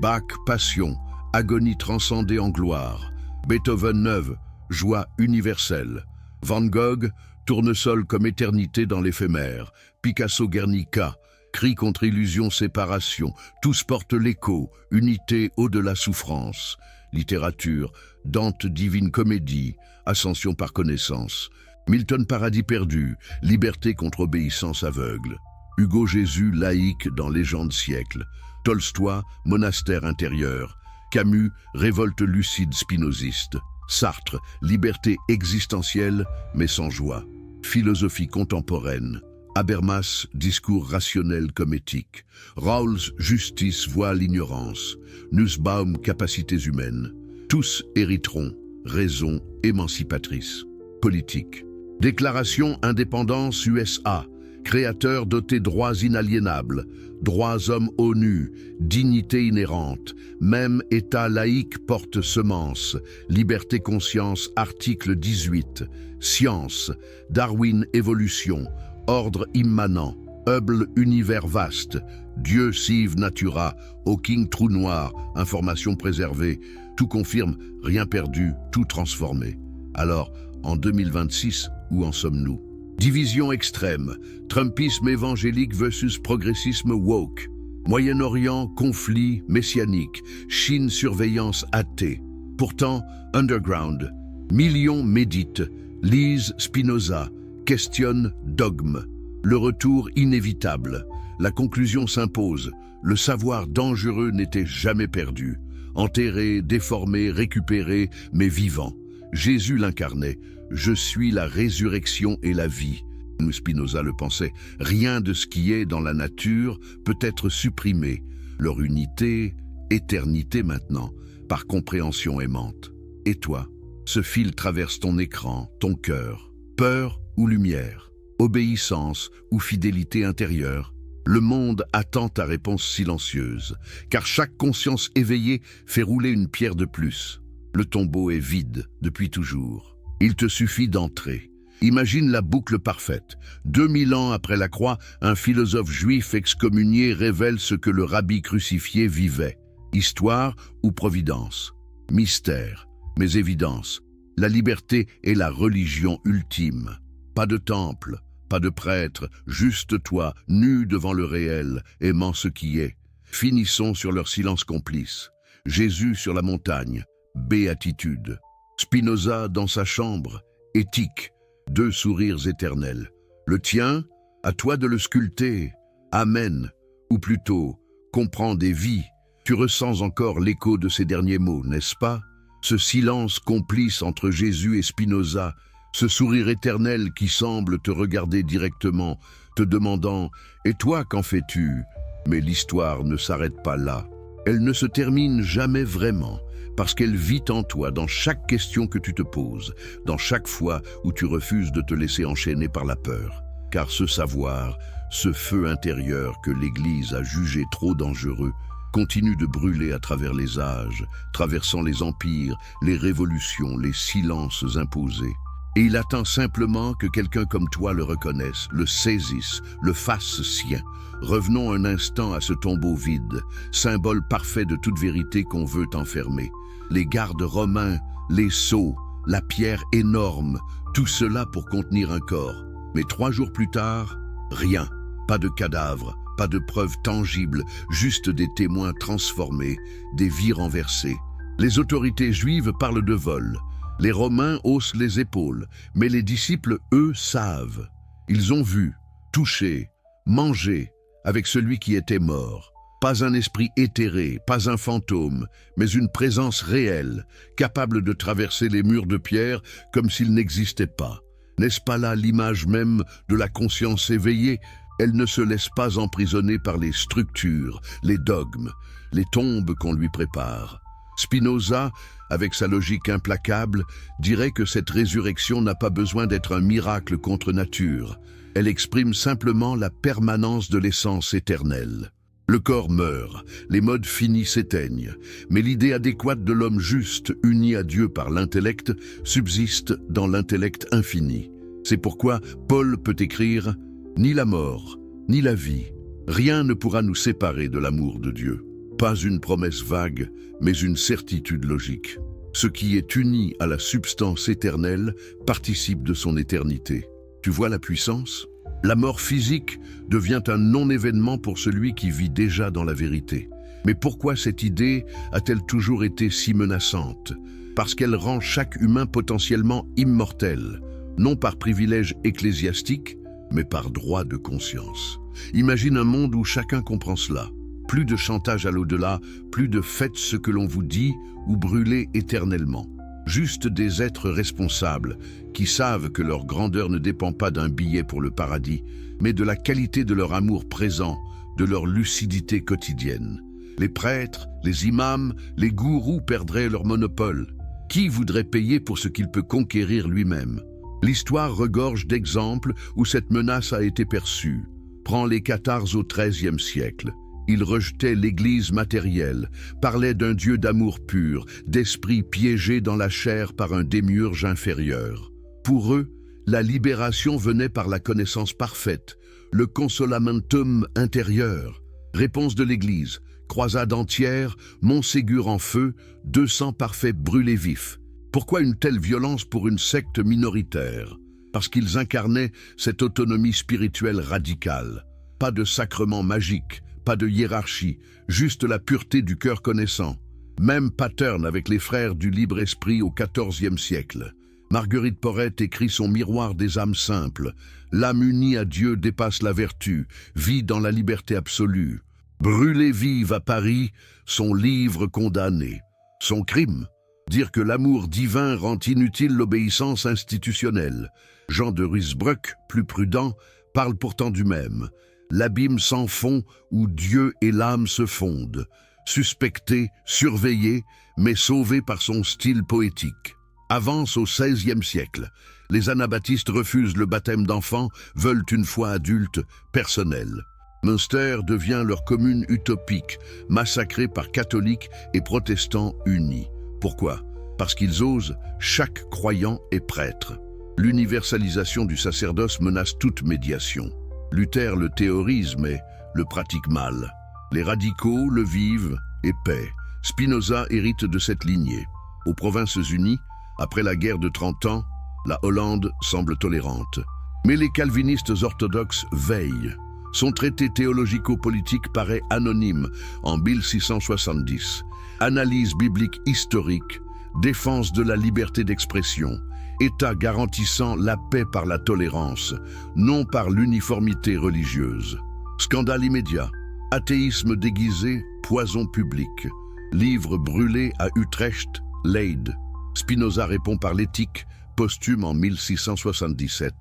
Bach, passion, agonie transcendée en gloire. Beethoven, neuve, joie universelle. Van Gogh, tournesol comme éternité dans l'éphémère. Picasso, Guernica, Cri contre illusion, séparation, tous portent l'écho, unité au-delà souffrance. Littérature, Dante divine comédie, ascension par connaissance. Milton paradis perdu, liberté contre obéissance aveugle. Hugo Jésus laïque dans Légende siècle. Tolstoï, monastère intérieur. Camus, révolte lucide spinoziste. Sartre, liberté existentielle mais sans joie. Philosophie contemporaine. Habermas, discours rationnel comme éthique. Rawls, justice, voit l'ignorance. Nussbaum, capacités humaines. Tous hériteront, raison émancipatrice. Politique. Déclaration indépendance USA. Créateur doté droits inaliénables. Droits hommes ONU. Dignité inhérente. Même État laïque porte semence. Liberté conscience, article 18. Science. Darwin évolution. Ordre immanent, Hubble univers vaste, Dieu sive natura, Hawking trou noir, information préservée, tout confirme, rien perdu, tout transformé. Alors, en 2026, où en sommes-nous? Division extrême, Trumpisme évangélique versus progressisme woke, Moyen-Orient, conflit messianique, Chine, surveillance athée. Pourtant, underground, millions méditent, lisent Spinoza, questionne dogme. Le retour inévitable. La conclusion s'impose. Le savoir dangereux n'était jamais perdu. Enterré, déformé, récupéré, mais vivant. Jésus l'incarnait. Je suis la résurrection et la vie. Spinoza le pensait. Rien de ce qui est dans la nature peut être supprimé. Leur unité, éternité maintenant, par compréhension aimante. Et toi, ce fil traverse ton écran, ton cœur. Peur ou lumière, obéissance ou fidélité intérieure. Le monde attend ta réponse silencieuse, car chaque conscience éveillée fait rouler une pierre de plus. Le tombeau est vide depuis toujours. Il te suffit d'entrer. Imagine la boucle parfaite. 2000 ans après la croix, un philosophe juif excommunié révèle ce que le rabbi crucifié vivait. Histoire ou providence? Mystère, mais évidence. La liberté est la religion ultime. Pas de temple, pas de prêtre, juste toi, nu devant le réel, aimant ce qui est. Finissons sur leur silence complice. Jésus sur la montagne, béatitude. Spinoza dans sa chambre, éthique, deux sourires éternels. Le tien, à toi de le sculpter. Amen, ou plutôt, comprends des vies. Tu ressens encore l'écho de ces derniers mots, n'est-ce pas? Ce silence complice entre Jésus et Spinoza, ce sourire éternel qui semble te regarder directement, te demandant « Et toi, qu'en fais-tu » Mais l'histoire ne s'arrête pas là. Elle ne se termine jamais vraiment, parce qu'elle vit en toi dans chaque question que tu te poses, dans chaque fois où tu refuses de te laisser enchaîner par la peur. Car ce savoir, ce feu intérieur que l'Église a jugé trop dangereux, continue de brûler à travers les âges, traversant les empires, les révolutions, les silences imposés. Et il attend simplement que quelqu'un comme toi le reconnaisse, le saisisse, le fasse sien. Revenons un instant à ce tombeau vide, symbole parfait de toute vérité qu'on veut enfermer. Les gardes romains, les sceaux, la pierre énorme, tout cela pour contenir un corps. Mais 3 jours plus tard, rien, pas de cadavre, pas de preuves tangibles, juste des témoins transformés, des vies renversées. Les autorités juives parlent de vol. Les Romains haussent les épaules, mais les disciples, eux, savent. Ils ont vu, touché, mangé avec celui qui était mort. Pas un esprit éthéré, pas un fantôme, mais une présence réelle, capable de traverser les murs de pierre comme s'il n'existait pas. N'est-ce pas là l'image même de la conscience éveillée? Elle ne se laisse pas emprisonner par les structures, les dogmes, les tombes qu'on lui prépare. Spinoza, avec sa logique implacable, dirait que cette résurrection n'a pas besoin d'être un miracle contre nature. Elle exprime simplement la permanence de l'essence éternelle. Le corps meurt, les modes finis s'éteignent, mais l'idée adéquate de l'homme juste, uni à Dieu par l'intellect, subsiste dans l'intellect infini. C'est pourquoi Paul peut écrire « Ni la mort, ni la vie, rien ne pourra nous séparer de l'amour de Dieu. » Pas une promesse vague, mais une certitude logique. Ce qui est uni à la substance éternelle participe de son éternité. Tu vois la puissance? La mort physique devient un non-événement pour celui qui vit déjà dans la vérité. Mais pourquoi cette idée a-t-elle toujours été si menaçante? Parce qu'elle rend chaque humain potentiellement immortel, non par privilège ecclésiastique, mais par droit de conscience. Imagine un monde où chacun comprend cela. Plus de chantage à l'au-delà, plus de faites ce que l'on vous dit ou brûlez éternellement. Juste des êtres responsables qui savent que leur grandeur ne dépend pas d'un billet pour le paradis, mais de la qualité de leur amour présent, de leur lucidité quotidienne. Les prêtres, les imams, les gourous perdraient leur monopole. Qui voudrait payer pour ce qu'il peut conquérir lui-même? L'histoire regorge d'exemples où cette menace a été perçue. Prends les Cathares au XIIIe siècle. Ils rejetaient l'Église matérielle, parlaient d'un Dieu d'amour pur, d'esprit piégé dans la chair par un démiurge inférieur. Pour eux, la libération venait par la connaissance parfaite, le consolamentum intérieur. Réponse de l'Église, croisade entière, Montségur en feu, 200 parfaits brûlés vifs. Pourquoi une telle violence pour une secte minoritaire? Parce qu'ils incarnaient cette autonomie spirituelle radicale. Pas de sacrement magique, pas de hiérarchie, juste la pureté du cœur connaissant. Même pattern avec les frères du libre esprit au XIVe siècle. Marguerite Porret écrit son miroir des âmes simples. L'âme unie à Dieu dépasse la vertu, vit dans la liberté absolue. Brûlée vive à Paris, son livre condamné. Son crime? Dire que l'amour divin rend inutile l'obéissance institutionnelle. Jean de Ruysbroeck, plus prudent, parle pourtant du même. L'abîme sans fond où Dieu et l'âme se fondent. Suspecté, surveillé, mais sauvé par son style poétique. Avance au XVIe siècle. Les anabaptistes refusent le baptême d'enfants, veulent une foi adulte, personnelle. Münster devient leur commune utopique, massacrée par catholiques et protestants unis. Pourquoi? Parce qu'ils osent, chaque croyant est prêtre. L'universalisation du sacerdoce menace toute médiation. Luther le théorise, mais le pratique mal. Les radicaux le vivent et paient. Spinoza hérite de cette lignée. Aux Provinces-Unies, après la guerre de 30 ans, la Hollande semble tolérante. Mais les calvinistes orthodoxes veillent. Son traité théologico-politique paraît anonyme en 1670. Analyse biblique historique, défense de la liberté d'expression, État garantissant la paix par la tolérance, non par l'uniformité religieuse. Scandale immédiat, athéisme déguisé, poison public. Livre brûlé à Utrecht, Leyde. Spinoza répond par l'éthique, posthume en 1677.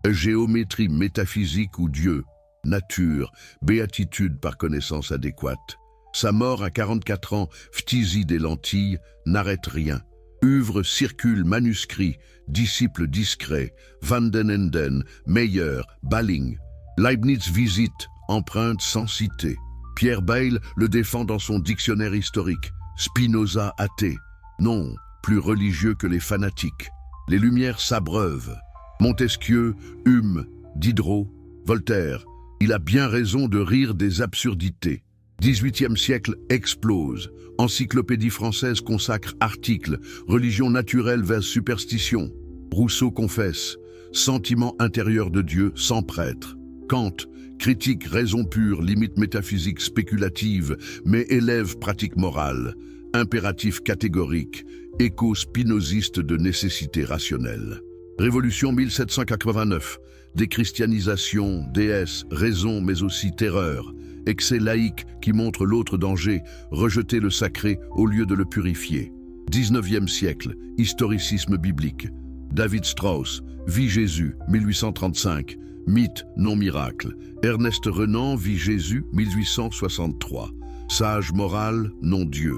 Géométrie métaphysique ou Dieu, nature, béatitude par connaissance adéquate. Sa mort à 44 ans, phtisie des lentilles, n'arrête rien. Uvre circule manuscrit, disciple discret, Van den Enden, Meyer, Balling. Leibniz visite, empreinte sans citer. Pierre Bayle le défend dans son dictionnaire historique. Spinoza athée. Non, plus religieux que les fanatiques. Les Lumières s'abreuvent. Montesquieu, Hume, Diderot, Voltaire. Il a bien raison de rire des absurdités. XVIIIe siècle explose. Encyclopédie française consacre articles. Religion naturelle vers superstition. Rousseau confesse. Sentiment intérieur de Dieu sans prêtre. Kant critique raison pure, limite métaphysique spéculative, mais élève pratique morale. Impératif catégorique. Écho spinoziste de nécessité rationnelle. Révolution 1789. Déchristianisation, déesse, raison mais aussi terreur. Excès laïque qui montre l'autre danger, rejeter le sacré au lieu de le purifier. 19e siècle, historicisme biblique. David Strauss, Vie Jésus, 1835. Mythe, non miracle. Ernest Renan, Vie Jésus, 1863. Sage moral, non Dieu.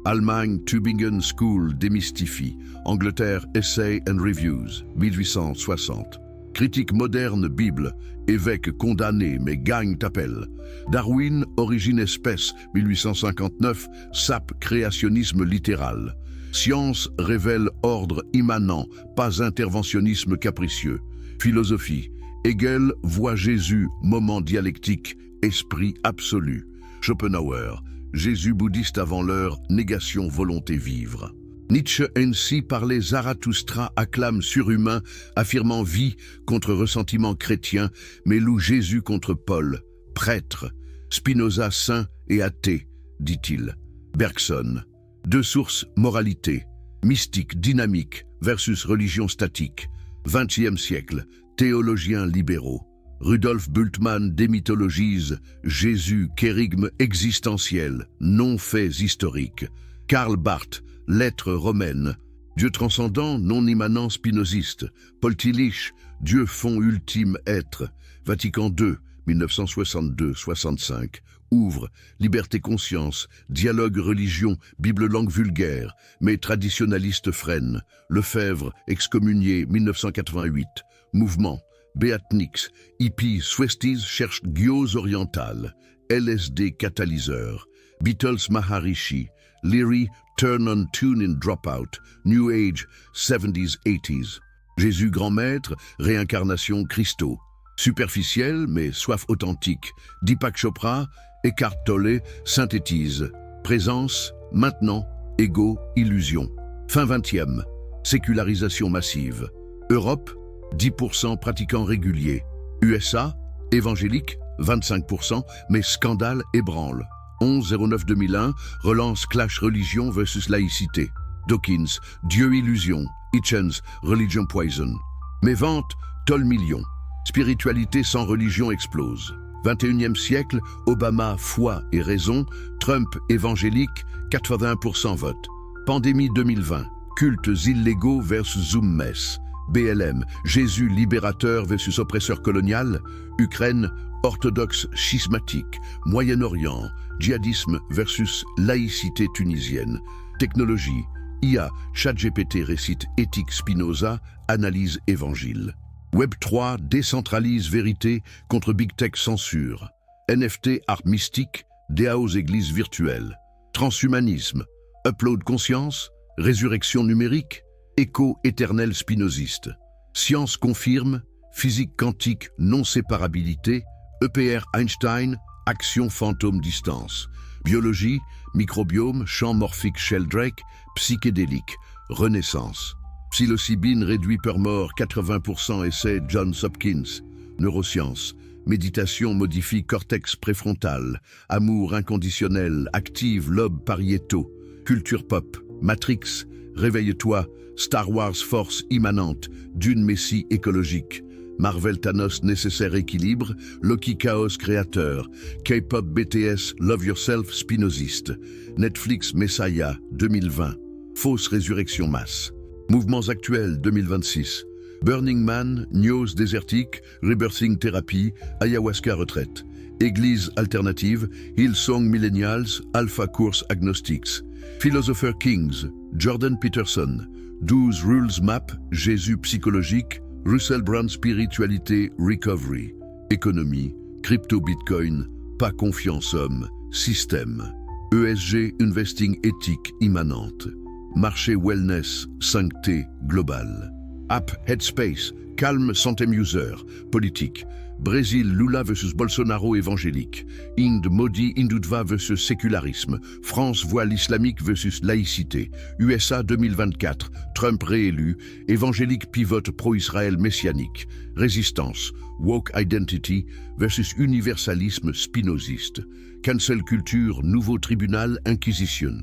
Allemagne, Tübingen School démystifie. Angleterre, Essay and Reviews, 1860. Critique moderne Bible, évêque condamné mais gagne t'appelle. Darwin, Origine espèce, 1859, sape créationnisme littéral. Science révèle ordre immanent, pas interventionnisme capricieux. Philosophie, Hegel voit Jésus, moment dialectique, esprit absolu. Schopenhauer, Jésus bouddhiste avant l'heure, négation volonté vivre. Nietzsche ainsi parlait, Zarathustra acclame surhumain, affirmant vie contre ressentiment chrétien, mais loue Jésus contre Paul, prêtre. Spinoza saint et athée, dit-il. Bergson. Deux sources, moralité. Mystique dynamique versus religion statique. 20e siècle, théologiens libéraux. Rudolf Bultmann démythologise Jésus, kérygme existentiel, non-faits historiques. Karl Barth, lettres romaines. Dieu transcendant, non-immanent spinoziste. Paul Tillich, Dieu fond ultime être. Vatican II, 1962-65. Ouvre, liberté conscience, dialogue religion, Bible langue vulgaire, mais traditionnaliste freine. Lefebvre, excommunié, 1988. Mouvement, Beatniks, hippies, Swesties cherchent Gyos orientales. LSD catalyseur. Beatles Maharishi. Leary, turn on tune in dropout. New Age, 70s, 80s. Jésus grand maître, réincarnation Christo. Superficiel mais soif authentique. Deepak Chopra, Eckhart Tolle synthétise. Présence, maintenant, ego, illusion. Fin 20e. Sécularisation massive. Europe, 10% pratiquants réguliers. USA, évangélique, 25%, mais scandale ébranle. 11-09-2001, relance clash religion versus laïcité. Dawkins, Dieu illusion. Hitchens, religion poison. Mais ventes, toll million. Spiritualité sans religion explose. 21e siècle, Obama, foi et raison. Trump, évangélique, 81% vote. Pandémie 2020, cultes illégaux versus Zoom mess. BLM, Jésus libérateur versus oppresseur colonial. Ukraine, orthodoxe schismatique. Moyen-Orient, djihadisme versus laïcité tunisienne. Technologie, IA, ChatGPT récite éthique Spinoza, analyse évangile. Web3 décentralise vérité contre Big Tech censure. NFT art mystique, DAOs églises virtuelles. Transhumanisme, upload conscience, résurrection numérique, écho éternel spinoziste. Science confirme, physique quantique non-séparabilité, EPR Einstein, action fantôme distance. Biologie, microbiome, champ morphique Sheldrake, psychédélique, renaissance. Psilocybine réduit peur mort, 80% essai Johns Hopkins. Neurosciences. Méditation modifie cortex préfrontal. Amour inconditionnel, active lobe pariétaux. Culture pop. Matrix. Réveille-toi. Star Wars force immanente. Dune messie écologique. Marvel Thanos nécessaire équilibre. Loki chaos créateur. K-pop BTS Love Yourself spinoziste. Netflix Messiah 2020. Fausse résurrection masse. Mouvements actuels 2026. Burning Man, News désertique, Rebirthing Therapy, Ayahuasca retraite. Église alternative, Hillsong Millennials, Alpha Course Agnostics. Philosopher Kings, Jordan Peterson. 12 Rules Map, Jésus psychologique, Russell Brand Spiritualité Recovery. Économie, Crypto Bitcoin, pas confiance homme, système. ESG Investing éthique immanente. Marché wellness, 5T global. App Headspace, calme santé user, politique. Brésil Lula versus Bolsonaro évangélique. Inde Modi Hindutva versus sécularisme. France voile islamique versus laïcité. USA 2024, Trump réélu. Évangélique pivote pro-Israël messianique. Résistance, woke identity versus universalisme spinoziste. Cancel culture, nouveau tribunal, inquisition.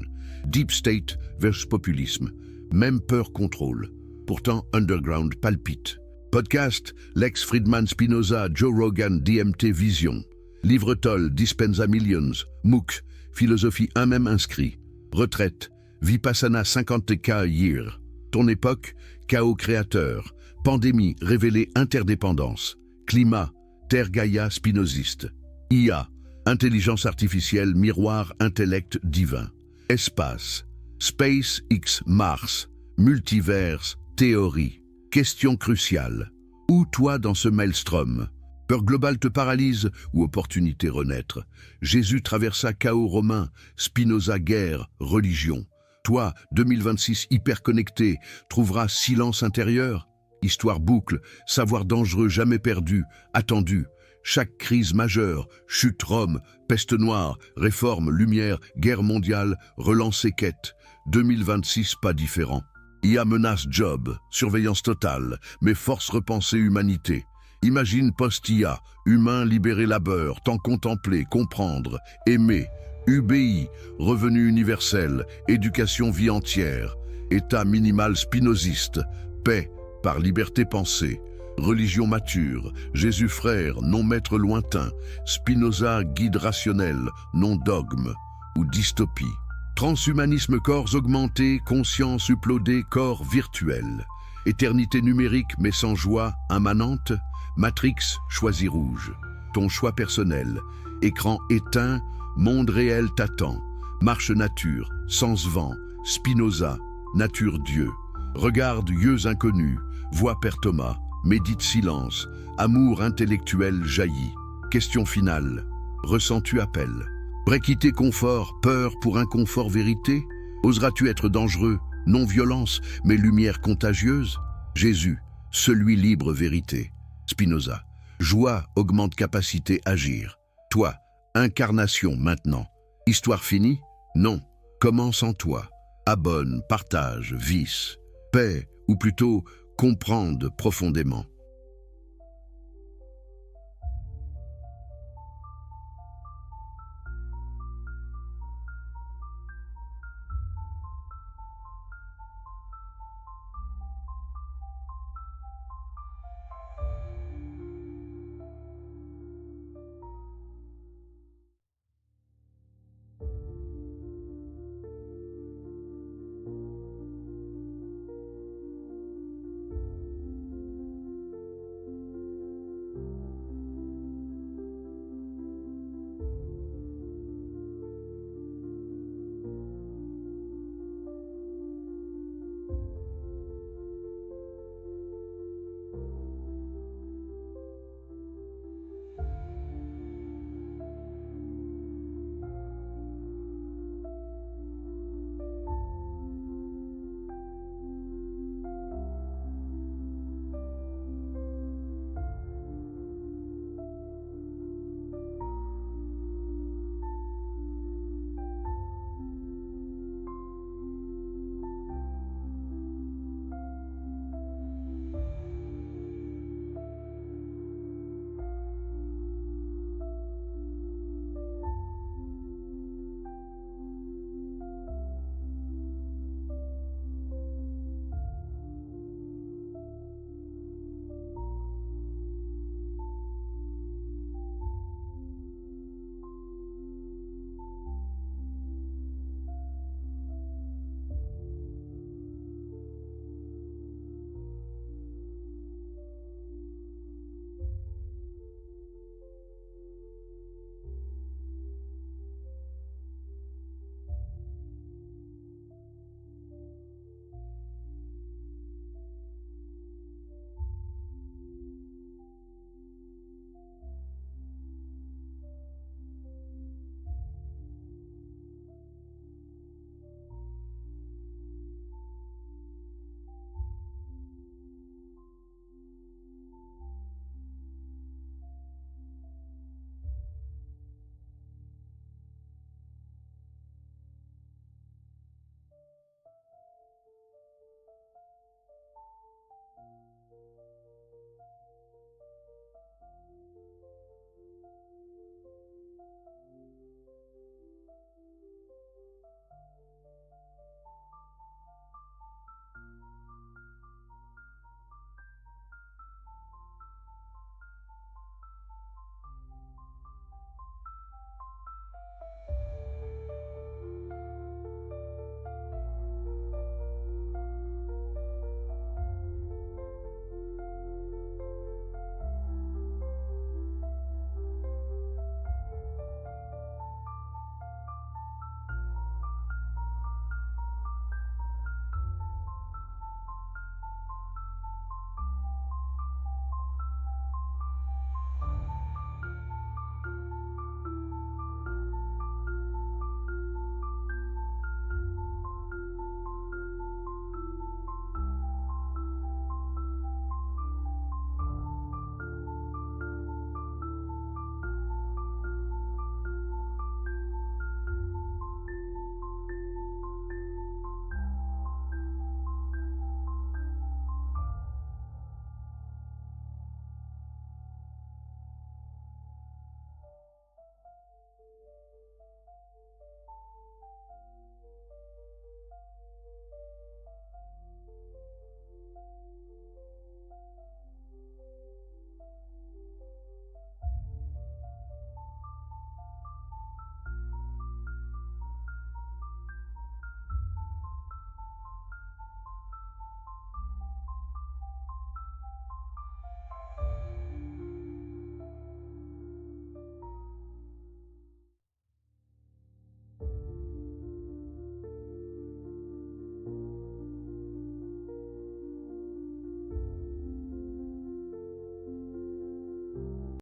Deep State versus populisme. Même peur contrôle. Pourtant, underground palpite. Podcast, Lex Friedman Spinoza, Joe Rogan, DMT Vision. Livre Toll, Dispensa Millions. MOOC, Philosophie un même inscrit. Retraite, Vipassana 50K year. Ton époque, chaos créateur. Pandémie, révélée interdépendance. Climat, Terre Gaïa spinoziste. IA, intelligence artificielle, miroir, intellect divin. Espace, Space X Mars, multiverse, théorie. Question cruciale. Où toi dans ce maelstrom? Peur globale te paralyse ou opportunité renaître? Jésus traversa chaos romain, Spinoza guerre, religion. Toi, 2026 hyper connecté, trouveras silence intérieur? Histoire boucle, savoir dangereux jamais perdu, attendu. Chaque crise majeure, chute Rome, peste noire, réforme, lumière, guerre mondiale, relance et quête. 2026 pas différent. IA menace job, surveillance totale, mais force repenser humanité. Imagine post-IA, humain libéré labeur, temps contemplé, comprendre, aimer. UBI, revenu universel, éducation vie entière. État minimal spinoziste, paix par liberté pensée. Religion mature, Jésus frère, non maître lointain, Spinoza guide rationnel, non dogme ou dystopie. Transhumanisme corps augmentés, conscience uploadée, corps virtuel. Éternité numérique mais sans joie, immanente, Matrix, choisis rouge. Ton choix personnel, écran éteint, monde réel t'attend. Marche nature, sens vent, Spinoza, nature Dieu. Regarde yeux inconnus, voix Père Thomas. Médite silence, amour intellectuel jaillit. Question finale, ressens-tu appel? Préquité confort, peur pour inconfort vérité? Oseras-tu être dangereux, non violence, mais lumière contagieuse? Jésus, celui libre vérité. Spinoza, joie augmente capacité agir. Toi, incarnation maintenant. Histoire finie? Non, commence en toi. Abonne, partage, vice, paix, ou plutôt comprendre profondément.